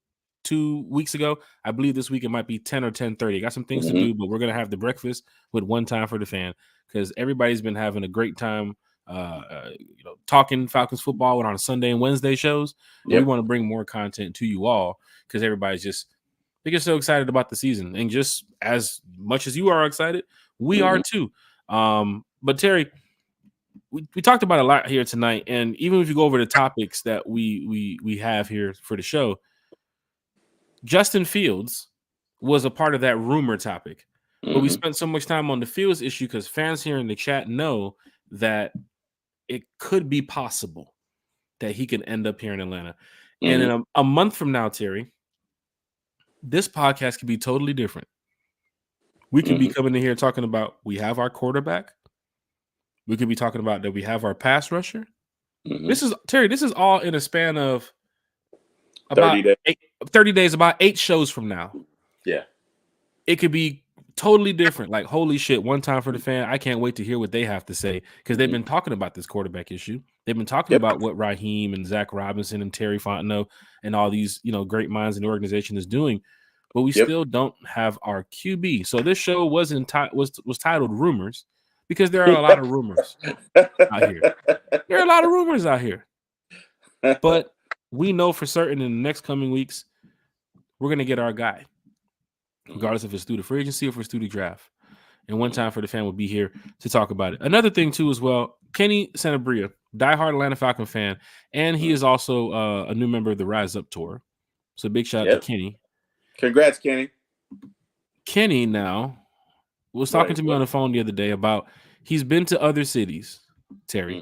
[SPEAKER 1] 2 weeks ago. I believe this week it might be 10 or 10:30. Got some things to do, but we're gonna have the breakfast with One Time for the Fan because everybody's been having a great time talking Falcons football on Sunday and Wednesday shows. We want to bring more content to you all because everybody's just they get so excited about the season, and just as much as you are excited, We are too. But Terry, we talked about a lot here tonight, and even if you go over the topics that we have here for the show, Justin Fields was a part of that rumor topic. But we spent so much time on the Fields issue because fans here in the chat know that it could be possible that he can end up here in Atlanta. And in a month from now, Terry, this podcast could be totally different. We could be coming in here talking about we have our quarterback. We could be talking about that we have our pass rusher. This is Terry. This is all in a span of about 30 days, about 8 shows from now.
[SPEAKER 3] Yeah,
[SPEAKER 1] it could be totally different. Like, holy shit! One time for the fan. I can't wait to hear what they have to say because they've been talking about this quarterback issue. They've been talking about what Raheem and Zach Robinson and Terry Fontenot and all these great minds in the organization is doing. But we still don't have our QB. So this show was titled Rumors because there are a lot of rumors out here. There are a lot of rumors out here. But we know for certain in the next coming weeks, we're going to get our guy, regardless if it's through the free agency or if it's through the draft. And one time for the fan will be here to talk about it. Another thing, too, as well, Kenny Sanabria, diehard Atlanta Falcon fan, and he is also a new member of the Rise Up Tour. So big shout out to Kenny.
[SPEAKER 3] Congrats, Kenny.
[SPEAKER 1] Kenny now was talking to me on the phone the other day about he's been to other cities, Terry.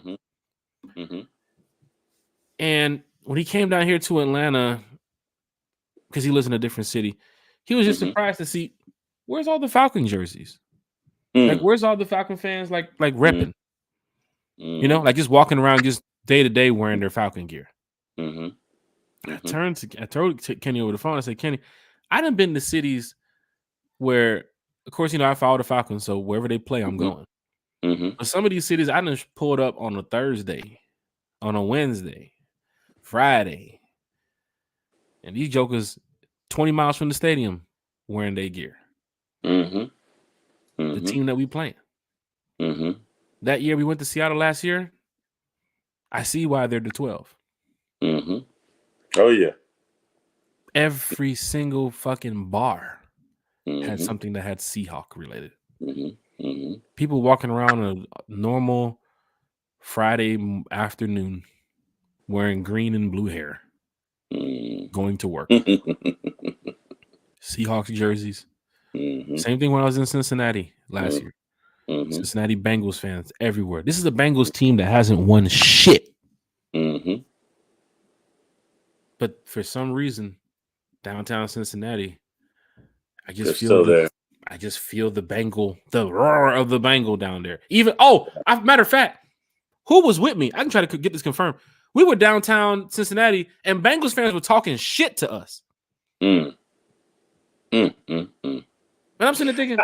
[SPEAKER 1] And when he came down here to Atlanta, because he lives in a different city, he was just surprised to see where's all the Falcon jerseys? Like, where's all the Falcon fans like repping? Like just walking around just day to day wearing their Falcon gear. I told Kenny over the phone. I said, Kenny, I done been to cities where, of course, I follow the Falcons, so wherever they play, I'm going. But some of these cities, I done pulled up on a Thursday, on a Wednesday, Friday, and these jokers 20 miles from the stadium wearing their gear. The team that we playing. That year we went to Seattle last year, I see why they're the 12.
[SPEAKER 3] Oh, yeah.
[SPEAKER 1] Every single fucking bar had something that had Seahawk related. People walking around a normal Friday afternoon wearing green and blue hair, going to work. Seahawks jerseys. Same thing when I was in Cincinnati last year. Cincinnati Bengals fans everywhere. This is a Bengals team that hasn't won shit. But for some reason, downtown Cincinnati, I just feel the roar of the Bengal down there. Matter of fact, who was with me? I can try to get this confirmed. We were downtown Cincinnati, and Bengals fans were talking shit to us. And I'm sitting there thinking,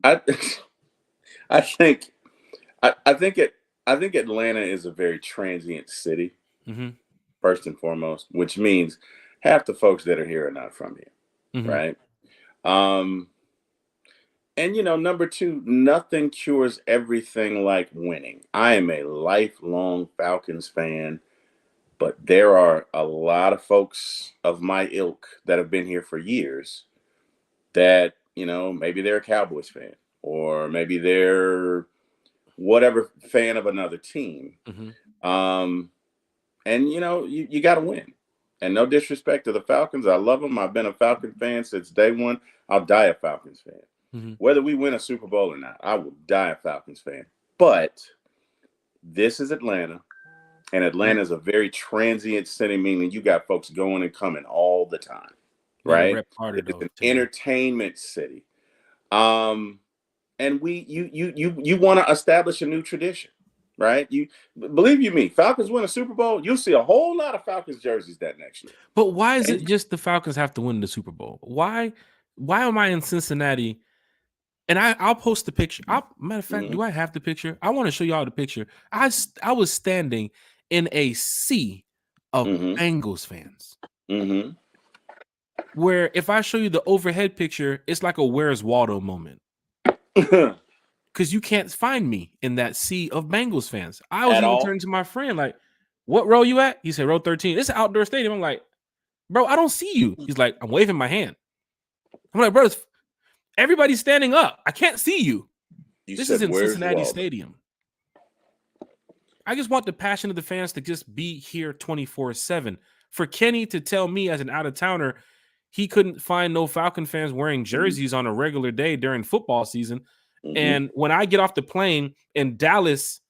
[SPEAKER 3] I think Atlanta is a very transient city. First and foremost, which means half the folks that are here are not from here, right? And number two, nothing cures everything like winning. I am a lifelong Falcons fan, but there are a lot of folks of my ilk that have been here for years that, maybe they're a Cowboys fan or maybe they're whatever fan of another team. And, you got to win. And no disrespect to the Falcons. I love them. I've been a Falcon fan since day one. I'll die a Falcons fan. Whether we win a Super Bowl or not, I will die a Falcons fan. But this is Atlanta. And Atlanta is a very transient city, meaning you got folks going and coming all the time. Right? It's an entertainment city. And you want to establish a new tradition. Right? You believe you me, Falcons win a Super Bowl, you'll see a whole lot of Falcons jerseys that next year.
[SPEAKER 1] But why is it just the Falcons have to win the Super Bowl? Why am I in Cincinnati? And I'll post the picture. Matter of fact, do I have the picture? I want to show y'all the picture. I was standing in a sea of Bengals fans. Where if I show you the overhead picture, it's like a Where's Waldo moment. Because you can't find me in that sea of Bengals fans. I was even turning to my friend like, what row you at? He said, row 13. It's an outdoor stadium. I'm like, bro, I don't see you. He's like, I'm waving my hand. I'm like, bro, Everybody's standing up. I can't see you. This
[SPEAKER 3] said,
[SPEAKER 1] is in
[SPEAKER 3] "Where's
[SPEAKER 1] Cincinnati
[SPEAKER 3] Walden?"
[SPEAKER 1] Stadium. I just want the passion of the fans to just be here 24/7. For Kenny to tell me as an out-of-towner he couldn't find no Falcon fans wearing jerseys on a regular day during football season. And when I get off the plane in Dallas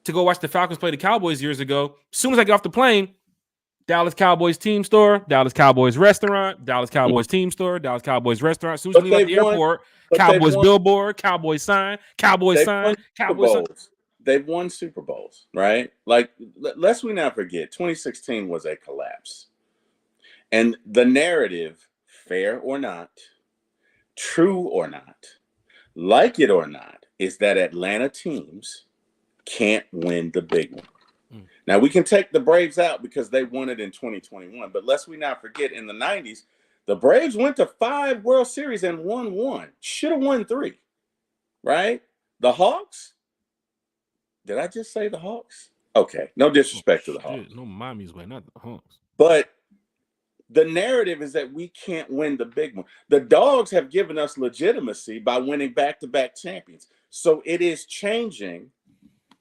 [SPEAKER 1] to go watch the Falcons play the Cowboys years ago, as soon as I get off the plane, Dallas Cowboys team store, Dallas Cowboys restaurant, Dallas Cowboys team store, Dallas Cowboys restaurant. As soon as we leave at the airport, Cowboys billboard, Cowboys sign, Cowboys sign, Cowboys sign.
[SPEAKER 3] They've won Super Bowls, right? Like, lest we not forget, 2016 was a collapse. And the narrative, fair or not, true or not, like it or not, is that Atlanta teams can't win the big one. Now, we can take the Braves out because they won it in 2021. But lest we not forget, in the 90s, the Braves went to 5 World Series and won 1. Should have won 3, right? The Hawks? Did I just say the Hawks? Okay, no disrespect to the Hawks.
[SPEAKER 1] No, mommy's way, not the Hawks.
[SPEAKER 3] But the narrative is that we can't win the big one. The Dogs have given us legitimacy by winning back-to-back champions. So it is changing,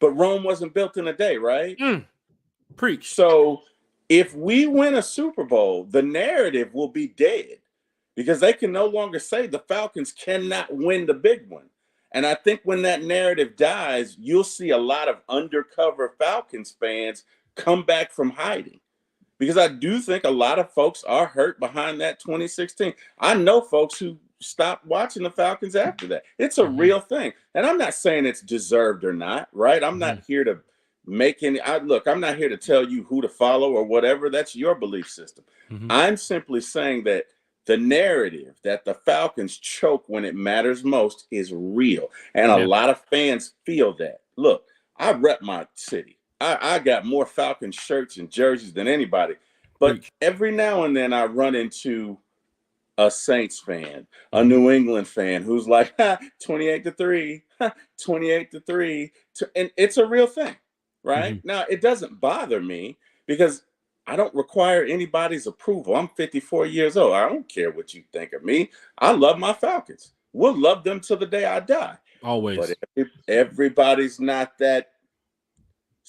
[SPEAKER 3] but Rome wasn't built in a day, right?
[SPEAKER 1] Preach.
[SPEAKER 3] So if we win a Super Bowl, the narrative will be dead because they can no longer say the Falcons cannot win the big one. And I think when that narrative dies, you'll see a lot of undercover Falcons fans come back from hiding. Because I do think a lot of folks are hurt behind that 2016. I know folks who stopped watching the Falcons after that. It's a real thing. And I'm not saying it's deserved or not, right? I'm not here to make any look, I'm not here to tell you who to follow or whatever. That's your belief system. I'm simply saying that the narrative that the Falcons choke when it matters most is real. And a lot of fans feel that. Look, I rep my city. I got more Falcons shirts and jerseys than anybody. But every now and then I run into a Saints fan, a New England fan who's like, 28-3, 28-3. And it's a real thing, right? Now, it doesn't bother me because I don't require anybody's approval. I'm 54 years old. I don't care what you think of me. I love my Falcons. We'll love them till the day I die.
[SPEAKER 1] Always.
[SPEAKER 3] But everybody's not that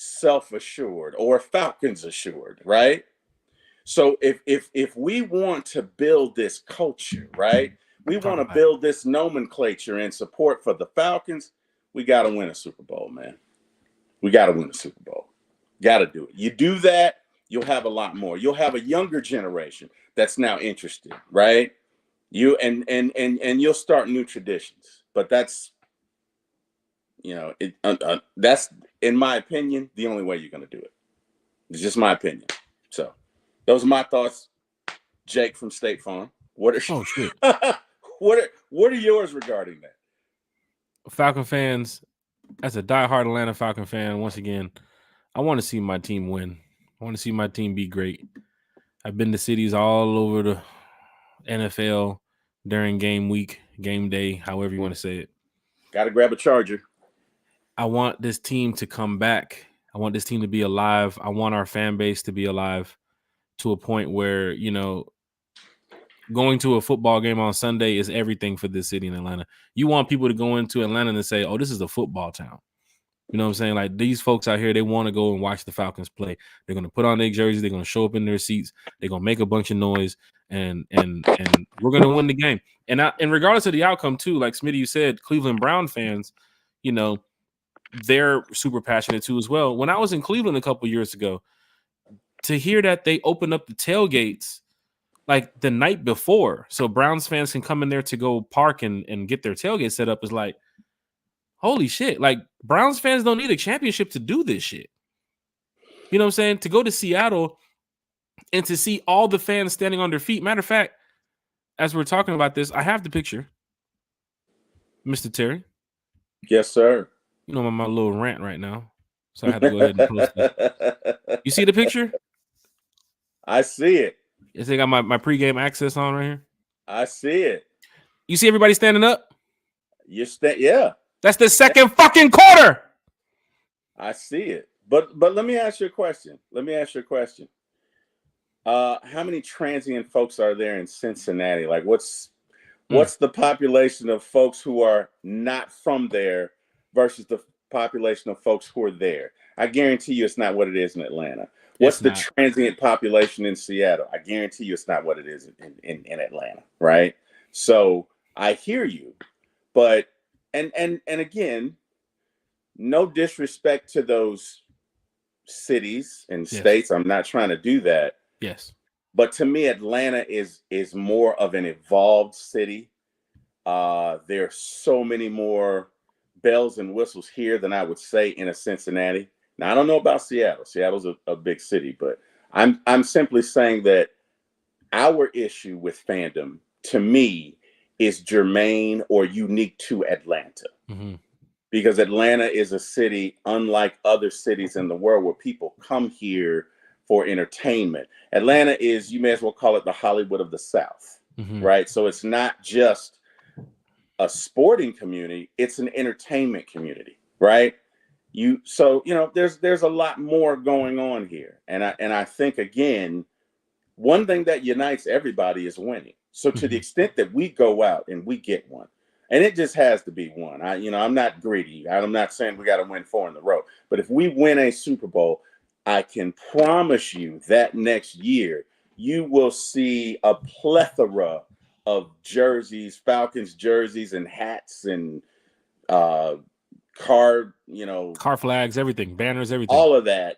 [SPEAKER 3] self-assured or Falcons assured, right? So if we want to build this culture, right? We want to build this nomenclature and support for the Falcons, we got to win a Super Bowl, man. We got to win a Super Bowl. Got to do it. You do that, you'll have a lot more. You'll have a younger generation that's now interested, right? You and you'll start new traditions. But that's, that's, in my opinion, the only way you're going to do it. It's just my opinion. So those are my thoughts. Jake from State Farm. What are yours regarding that?
[SPEAKER 1] Falcon fans, as a diehard Atlanta Falcon fan, once again, I want to see my team win. I want to see my team be great. I've been to cities all over the NFL during game week, game day, however you want to say it.
[SPEAKER 3] Got to grab a charger.
[SPEAKER 1] I want this team to come back. I want this team to be alive. I want our fan base to be alive to a point where, going to a football game on Sunday is everything for this city in Atlanta. You want people to go into Atlanta and say, oh, this is a football town. You know what I'm saying? Like, these folks out here, they want to go and watch the Falcons play. They're going to put on their jerseys. They're going to show up in their seats. They're going to make a bunch of noise, and we're going to win the game. And regardless of the outcome, too, like Smitty, you said, Cleveland Brown fans, they're super passionate, too, as well. When I was in Cleveland a couple years ago, to hear that they opened up the tailgates like the night before so Browns fans can come in there to go park and get their tailgate set up is like, holy shit. Like, Browns fans don't need a championship to do this shit. You know what I'm saying? To go to Seattle and to see all the fans standing on their feet. Matter of fact, as we're talking about this, I have the picture. Mr. Terry.
[SPEAKER 3] Yes, sir.
[SPEAKER 1] I'm on my little rant right now, so I have to go ahead and post it. You see the picture?
[SPEAKER 3] I see it.
[SPEAKER 1] Yes, they got my pregame access on right here.
[SPEAKER 3] I see it.
[SPEAKER 1] You see everybody standing up?
[SPEAKER 3] Yeah.
[SPEAKER 1] That's the second fucking quarter.
[SPEAKER 3] I see it. But let me ask you a question. How many transient folks are there in Cincinnati? Like, what's What's the population of folks who are not from there versus the population of folks who are there? I guarantee you it's not what it is in Atlanta. What's the transient population in Seattle? I guarantee you it's not what it is in Atlanta, right? So I hear you, but and again, no disrespect to those cities and states. I'm not trying to do that.
[SPEAKER 1] Yes.
[SPEAKER 3] But to me, Atlanta is more of an evolved city. There's so many more bells and whistles here than I would say in a Cincinnati. Now, I don't know about Seattle. Seattle's a big city, but I'm simply saying that our issue with fandom, to me, is germane or unique to Atlanta.
[SPEAKER 1] Mm-hmm.
[SPEAKER 3] Because Atlanta is a city unlike other cities in the world where people come here for entertainment. Atlanta is, you may as well call it the Hollywood of the South, right? So it's not just a sporting community, it's an entertainment community, right? So there's a lot more going on here. And I think, again, one thing that unites everybody is winning. So to the extent that we go out and we get one, and it just has to be one. I'm not greedy. I'm not saying we got to win 4 in a row. But if we win a Super Bowl, I can promise you that next year you will see a plethora of jerseys, Falcons jerseys and hats and car
[SPEAKER 1] flags, everything, banners, everything.
[SPEAKER 3] All of that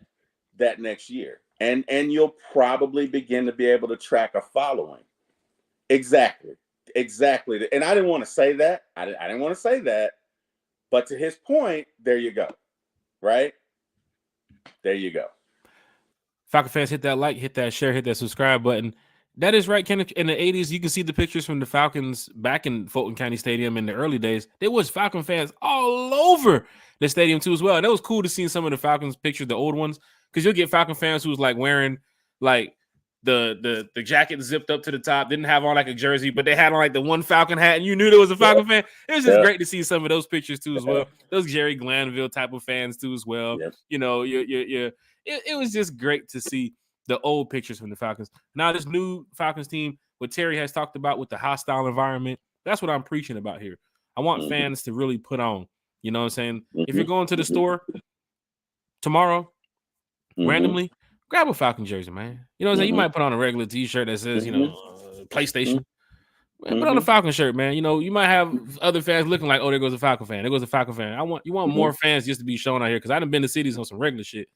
[SPEAKER 3] next year. And you'll probably begin to be able to track a following. Exactly. And I didn't want to say that. I didn't want to say that. But to his point, there you go. Right? There you go.
[SPEAKER 1] Falcon fans, hit that like, hit that share, hit that subscribe button. That is right, Ken. In the 80s, you can see the pictures from the Falcons back in Fulton County Stadium in the early days. There was Falcon fans all over the stadium too as well. And it was cool to see some of the Falcons pictures, the old ones, because you'll get Falcon fans who was like wearing like the jacket zipped up to the top, didn't have on like a jersey, but they had on like the one Falcon hat, and you knew there was a Falcon fan. It was just great to see some of those pictures too as well. Those Jerry Glanville type of fans too as well. It was just great to see the old pictures from the Falcons. Now this new Falcons team, what Terry has talked about with the hostile environment, that's what I'm preaching about here. I want fans to really put on, you know what I'm saying? If you're going to the store tomorrow, randomly, grab a Falcon jersey, man. You know what I'm saying? You might put on a regular t-shirt that says, PlayStation. Man, put on a Falcon shirt, man. You might have other fans looking like, oh, there goes a Falcon fan. There goes a Falcon fan. You want more fans just to be shown out here, because I done been to cities on some regular shit,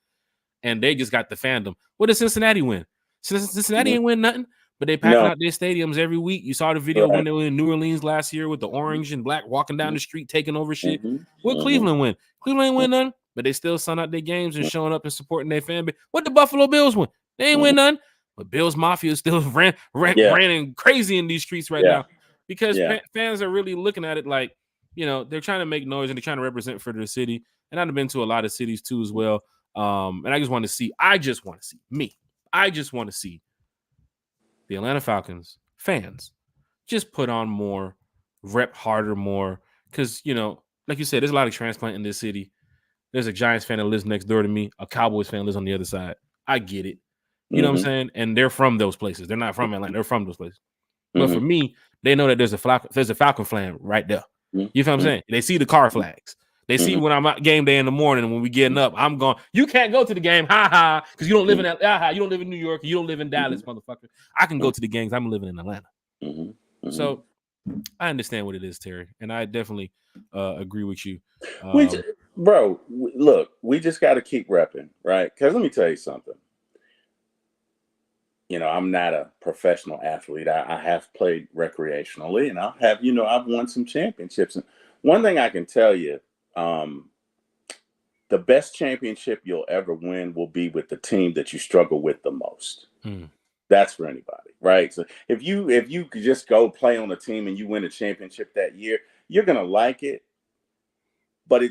[SPEAKER 1] and they just got the fandom. What did Cincinnati win? Cincinnati ain't win nothing, but they packing out their stadiums every week. You saw the video when they were in New Orleans last year with the orange and black walking down the street, taking over shit. What Cleveland win? Cleveland ain't win nothing, but they still sun out their games and showing up and supporting their fan base. What the Buffalo Bills win? They ain't win nothing, but Bills Mafia still ran crazy in these streets right now, because fans are really looking at it like, they're trying to make noise and they're trying to represent for their city. And I've been to a lot of cities too as well. And I just want to see the Atlanta Falcons fans just put on more, rep harder more. Because, like you said, there's a lot of transplant in this city. There's a Giants fan that lives next door to me. A Cowboys fan lives on the other side. I get it. You know what I'm saying? And they're from those places. They're not from Atlanta. They're from those places. But for me, they know that there's a Falcon flag right there. You feel what I'm saying? They see the car flags. They see when I'm out game day in the morning, and when we getting up, I'm going, you can't go to the game, because you don't live in Atlanta, you don't live in New York, you don't live in Dallas, motherfucker. I can go to the games. I'm living in Atlanta. So I understand what it is, Terry, and I definitely agree with you.
[SPEAKER 3] Look, we just got to keep repping, right? Because let me tell you something. I'm not a professional athlete. I have played recreationally, and I've won some championships. And one thing I can tell you, the best championship you'll ever win will be with the team that you struggle with the most. That's for anybody, right? So if you could just go play on a team and you win a championship that year, you're gonna like it. But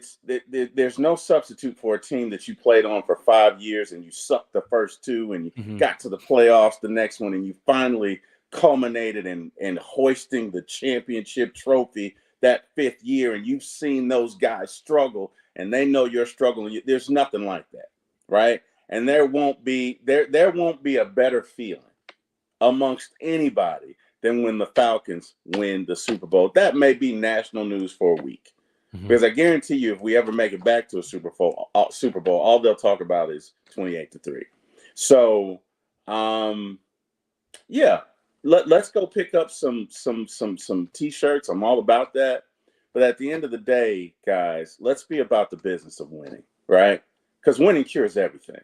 [SPEAKER 3] there's no substitute for a team that you played on for 5 years and you sucked the first 2 and you got to the playoffs the next one and you finally culminated in hoisting the championship trophy that 5th year, and you've seen those guys struggle and they know you're struggling. There's nothing like that, right? And there won't be a better feeling amongst anybody than when the Falcons win the Super Bowl. That may be national news for a week. Because I guarantee you, if we ever make it back to a Super Bowl, all they'll talk about is 28-3. So, yeah, let's go pick up some T-shirts. I'm all about that. But at the end of the day, guys, let's be about the business of winning, right? Because winning cures everything.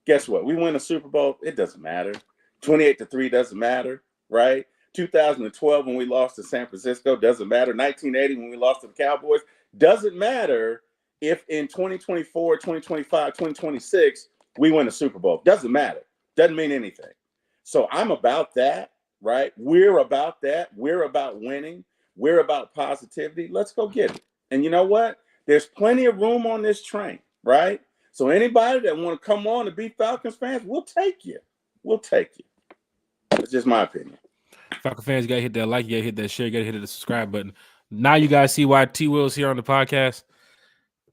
[SPEAKER 3] Guess what? We win a Super Bowl, it doesn't matter. 28-3 doesn't matter, right? 2012 when we lost to San Francisco doesn't matter. 1980 when we lost to the Cowboys doesn't matter if in 2024, 2025, 2026 we win a Super Bowl. Doesn't matter. Doesn't mean anything. So I'm about that, right? We're about that. We're about winning. We're about positivity. Let's go get it. And you know what? There's plenty of room on this train, right? So anybody that want to come on and be Falcons fans, we'll take you. We'll take you. That's just my opinion.
[SPEAKER 1] Falcon fans, you gotta hit that like, you gotta hit that share, you gotta hit the subscribe button. Now you guys see why T Will's here on the podcast.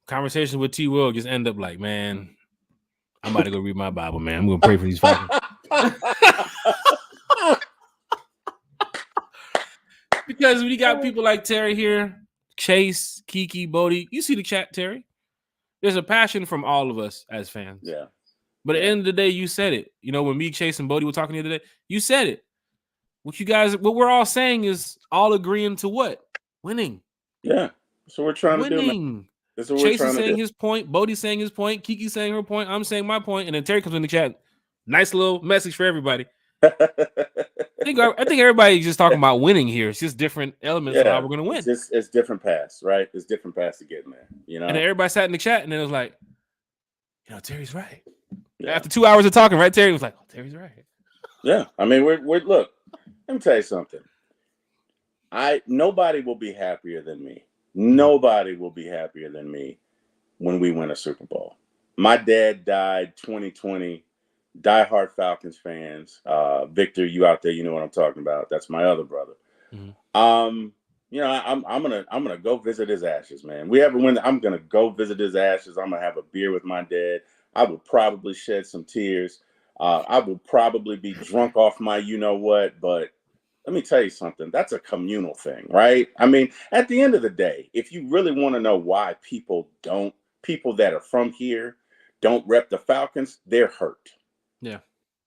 [SPEAKER 1] Conversation with T Will just end up like, man, I'm about to go read my Bible, man. I'm gonna pray for these Falcons. Because we got people like Terry here, Chase, Kiki, Bodie. You see the chat, Terry. There's a passion from all of us as fans.
[SPEAKER 3] Yeah.
[SPEAKER 1] But at the end of the day, you said it. You know, when me, Chase, and Bodie were talking the other day, you said it. What we're all saying is all agreeing to what? Winning.
[SPEAKER 3] Yeah. So we're trying to do.
[SPEAKER 1] Winning.
[SPEAKER 3] That's what
[SPEAKER 1] Chase
[SPEAKER 3] we're
[SPEAKER 1] is
[SPEAKER 3] trying
[SPEAKER 1] saying
[SPEAKER 3] to do.
[SPEAKER 1] his point, Bodie's saying his point, Kiki saying her point, I'm saying my point, and then Terry comes in the chat. Nice little message for everybody. I think everybody's just talking about winning here. It's just different elements of how we're going to win.
[SPEAKER 3] It's different paths, right? It's different paths to getting there, you know?
[SPEAKER 1] And then everybody sat in the chat, and then it was like, you know, Terry's right. Yeah. After 2 hours of talking, right, Terry was like, oh, Terry's right.
[SPEAKER 3] Yeah. I mean, we're look, let me tell you something. Nobody will be happier than me. Nobody will be happier than me when we win a Super Bowl. My dad died 2020. Diehard Falcons fans. Victor, you out there, you know what I'm talking about. That's my other brother. Mm-hmm. You know, I'm gonna go visit his ashes, man. We ever win, I'm gonna go visit his ashes. I'm gonna have a beer with my dad. I will probably shed some tears. I will probably be drunk off my you know what, but let me tell you something. That's a communal thing, right? I mean, at the end of the day, if you really want to know why people that are from here don't rep the Falcons, they're hurt.
[SPEAKER 1] Yeah.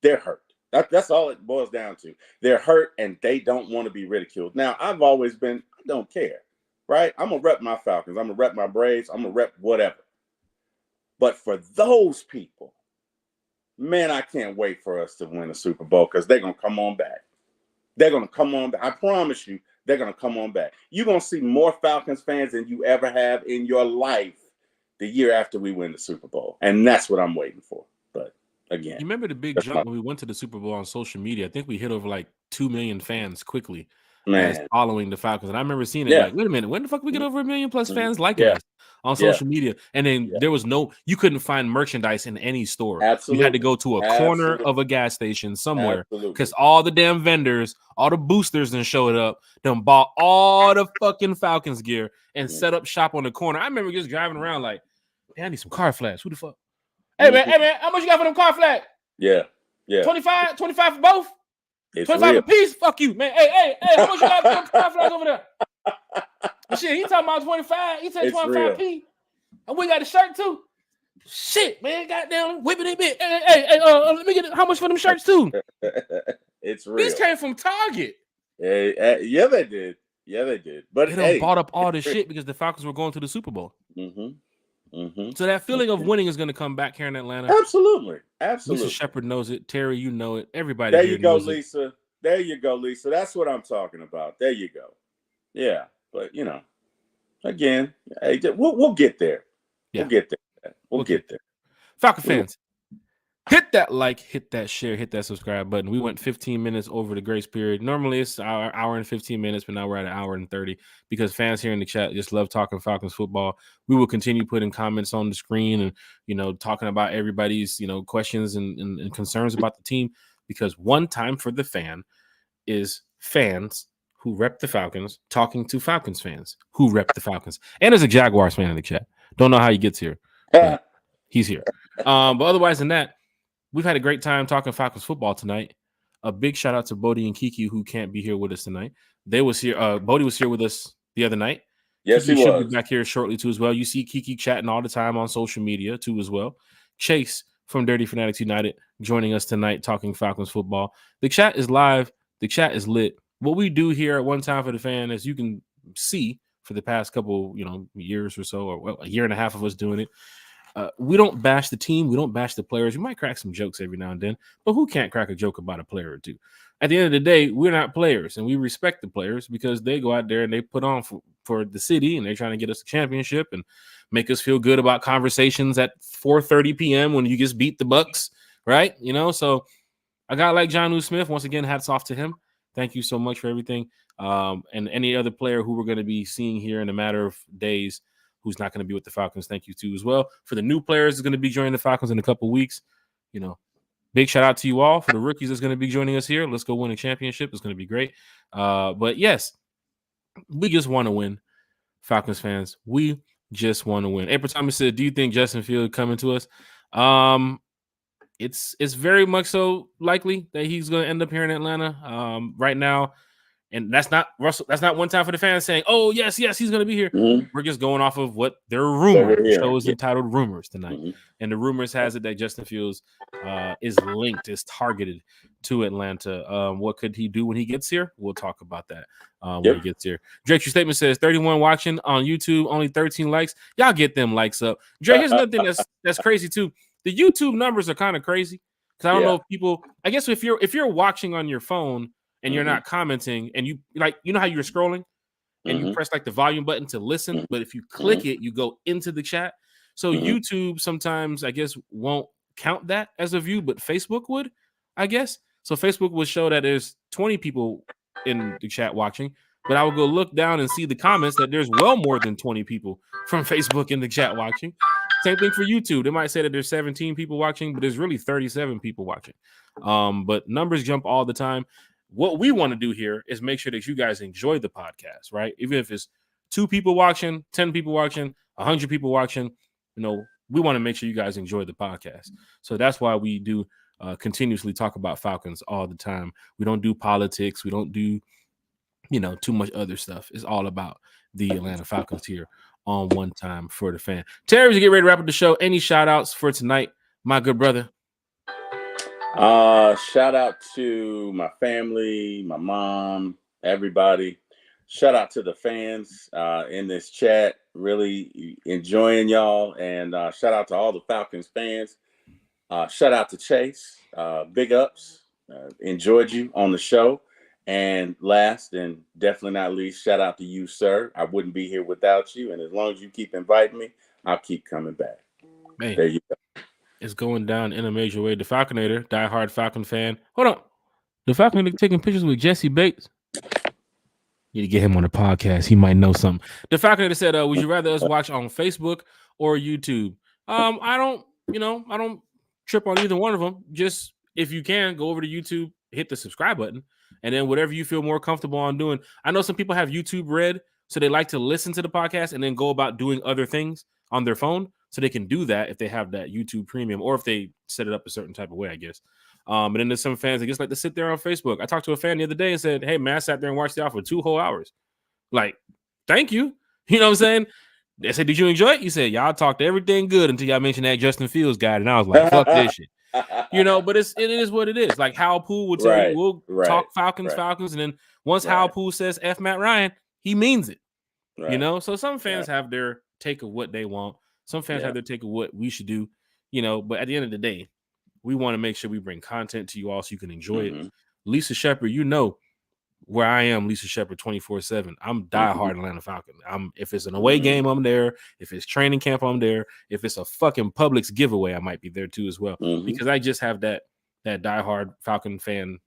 [SPEAKER 3] They're hurt. That's all it boils down to. They're hurt and they don't want to be ridiculed. Now, I've always been, I don't care, right? I'm going to rep my Falcons. I'm going to rep my Braves. I'm going to rep whatever. But for those people, man, I can't wait for us to win a Super Bowl because they're going to come on back. They're going to come on back. I promise you, they're going to come on back. You're going to see more Falcons fans than you ever have in your life the year after we win the Super Bowl. And that's what I'm waiting for. But again,
[SPEAKER 1] you remember the big jump when we went to the Super Bowl on social media? I think we hit over like 2 million fans quickly as following the Falcons. And I remember seeing it like, wait a minute, when the fuck we get over 1 million plus fans liking us on social media? And then there was you couldn't find merchandise in any store.
[SPEAKER 3] Absolutely.
[SPEAKER 1] You had to go to a corner of a gas station somewhere because all the damn vendors, all the boosters then showed up, then bought all the fucking Falcons gear and set up shop on the corner. I remember just driving around like, hey, I need some car flags. Who the fuck? Hey man, how much you got for them car flags?
[SPEAKER 3] Yeah.
[SPEAKER 1] 25 for both?
[SPEAKER 3] It's
[SPEAKER 1] 25
[SPEAKER 3] real.
[SPEAKER 1] a piece? Fuck you, man. Hey, how much you got for them car flags over there? Shit, he talking about 25. He said 25p. And we got a shirt too. Shit, man, goddamn, whipping it bit. Hey, let me get how much for them shirts too?
[SPEAKER 3] It's real.
[SPEAKER 1] These came from Target.
[SPEAKER 3] Yeah, they did. But
[SPEAKER 1] they bought up all this shit because the Falcons were going to the Super Bowl. So that feeling of winning is going to come back here in Atlanta.
[SPEAKER 3] Absolutely.
[SPEAKER 1] Lisa Shepard knows it. Terry, you know it. Everybody.
[SPEAKER 3] There you go, Lisa. There you go, Lisa. That's what I'm talking about. There you go. Yeah, but you know, again, we'll get there.
[SPEAKER 1] Yeah.
[SPEAKER 3] We'll get there. We'll get there.
[SPEAKER 1] Falcon fans, hit that like, hit that share, hit that subscribe button. We went 15 minutes over the grace period. Normally it's an hour and 15 minutes, but now we're at an hour and 30 because fans here in the chat just love talking Falcons football. We will continue putting comments on the screen and, you know, talking about everybody's, you know, questions and concerns about the team, because one time for the fan is fans who rep the Falcons talking to Falcons fans who rep the Falcons. And there's a Jaguars fan in the chat. Don't know how he gets here, but he's here. But otherwise than that, we've had a great time talking Falcons football tonight. a big shout out to Bodie and Kiki who can't be here with us tonight. They was here. Bodie was here with us the other night.
[SPEAKER 3] Yes,
[SPEAKER 1] Kiki
[SPEAKER 3] he
[SPEAKER 1] should
[SPEAKER 3] was.
[SPEAKER 1] be back here shortly too as well. You see Kiki chatting all the time on social media too as well. Chase from Dirty Fanatics United joining us tonight talking Falcons football. The chat is live. The chat is lit. What we do here at One Time for the Fan, as you can see for the past couple, years or so, or a year and a half of us doing it, we don't bash the team. We don't bash the players. We might crack some jokes every now and then, but who can't crack a joke about a player or two? At the end of the day, we're not players, and we respect the players because they go out there and they put on for the city, and they're trying to get us a championship and make us feel good about conversations at 4:30 p.m. when you just beat the Bucks, right? So a guy like Jonnu Smith, once again, hats off to him. Thank you so much for everything. And any other player who we're going to be seeing here in a matter of days who's not going to be with the Falcons, thank you too as well. For the new players who's going to be joining the Falcons in a couple of weeks, big shout out to you all. For the rookies that's going to be joining us here, let's go win a championship. It's going to be great. But yes, we just want to win, Falcons fans. We just want to win. April Thomas said, do you think Justin Fields coming to us? It's very much so likely that he's going to end up here in Atlanta right now. And that's not Russell. That's not One Time for the Fans saying, oh, yes, he's going to be here.
[SPEAKER 3] Mm-hmm.
[SPEAKER 1] We're just going off of what their rumor shows entitled Rumors tonight. Mm-hmm. And the rumors has it that Justin Fields is targeted to Atlanta. What could he do when he gets here? We'll talk about that when he gets here. Drake, your statement says 31 watching on YouTube, only 13 likes. Y'all get them likes up. Drake, here's another thing that's crazy too. The YouTube numbers are kind of crazy because I don't know if people. I guess if you're watching on your phone and you're not commenting, and you know how you're scrolling and you press like the volume button to listen, but if you click it, you go into the chat. So YouTube sometimes, I guess, won't count that as a view, but Facebook would, I guess. So Facebook would show that there's 20 people in the chat watching, but I would go look down and see the comments that there's well more than 20 people from Facebook in the chat watching. Same thing for YouTube. They might say that there's 17 people watching, but there's really 37 people watching. But numbers jump all the time. What we want to do here is make sure that you guys enjoy the podcast, right? Even if it's 2 people watching, 10 people watching, 100 people watching, we want to make sure you guys enjoy the podcast. So that's why we do continuously talk about Falcons all the time. We don't do politics. We don't do, too much other stuff. It's all about the Atlanta Falcons here on One Time for the Fan. Terry, to get ready to wrap up the show, any shout outs for tonight, my good brother?
[SPEAKER 3] Shout out to my family, my mom, everybody. Shout out to the fans in this chat. Really enjoying y'all. And shout out to all the Falcons fans. Shout out to Chase. Big ups. Enjoyed you on the show. And last and definitely not least, shout out to you, sir. I wouldn't be here without you. And as long as you keep inviting me, I'll keep coming back.
[SPEAKER 1] Man.
[SPEAKER 3] There you go.
[SPEAKER 1] It's going down in a major way. The Falconator, diehard Falcon fan. Hold on. The Falconator taking pictures with Jesse Bates. Need to get him on the podcast. He might know something. The Falconator said, would you rather us watch on Facebook or YouTube? I don't trip on either one of them. Just if you can, go over to YouTube, hit the subscribe button, and then whatever you feel more comfortable on doing. I know some people have YouTube Red, so they like to listen to the podcast and then go about doing other things on their phone. So they can do that if they have that YouTube Premium or if they set it up a certain type of way, I guess. And then there's some fans that just like to sit there on Facebook. I talked to a fan the other day and said, hey, man, I sat there and watched y'all for 2 whole hours. Like, thank you. You know what I'm saying? They said, did you enjoy it? He said, y'all talked everything good until y'all mentioned that Justin Fields guy. And I was like, fuck this shit. But it is what it is. Like Hal Poole will tell you, we'll talk Falcons. And then once Hal Poole says F Matt Ryan, he means it. Right. So some fans have their take of what they want. Some fans have their take of what we should do, but at the end of the day, we want to make sure we bring content to you all so you can enjoy it. Lisa Shepard, where I am, Lisa Shepard 24/7. I'm diehard Atlanta Falcon. If it's an away game, I'm there. If it's training camp, I'm there. If it's a fucking Publix giveaway, I might be there too as well. Because I just have that diehard Falcon fan.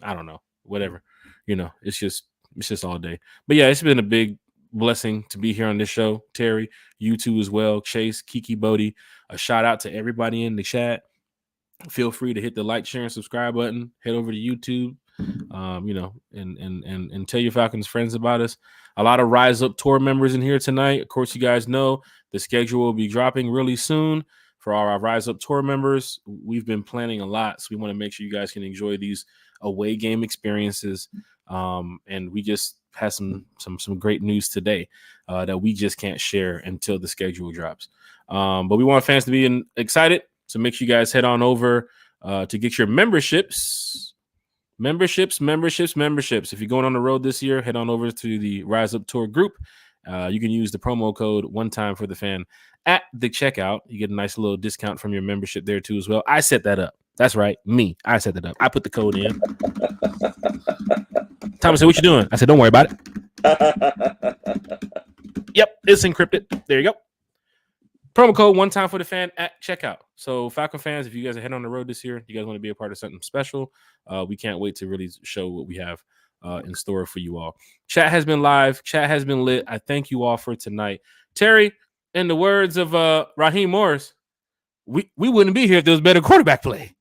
[SPEAKER 1] I don't know, whatever. It's just all day. But yeah, it's been a big blessing to be here on this show. Terry, you too as well. Chase, Kiki, Bodie. A shout out to everybody in the chat. Feel free to hit the like, share, and subscribe button. Head over to YouTube, and tell your Falcons friends about us. A lot of Rise Up Tour members in here tonight. Of course, you guys know the schedule will be dropping really soon for our Rise Up Tour members. We've been planning a lot, so we want to make sure you guys can enjoy these away game experiences. And we just had some great news today that we just can't share until the schedule drops. But we want fans to be excited, so make sure you guys head on over to get your memberships. If you're going on the road this year, head on over to the Rise Up Tour group. You can use the promo code One Time for the Fan at the checkout. You get a nice little discount from your membership there too as well. I set that up. That's right, me. I set that up. I put the code in. Thomas said, "What you doing?" I said, "Don't worry about it." Yep, it's encrypted. There you go. Promo code One Time for the Fan at checkout. So Falcon fans, if you guys are heading on the road this year, you guys want to be a part of something special, we can't wait to really show what we have in store for you all. Chat has been live. Chat has been lit. I thank you all for tonight. Terry, in the words of Raheem Morris, we wouldn't be here if there was better quarterback play.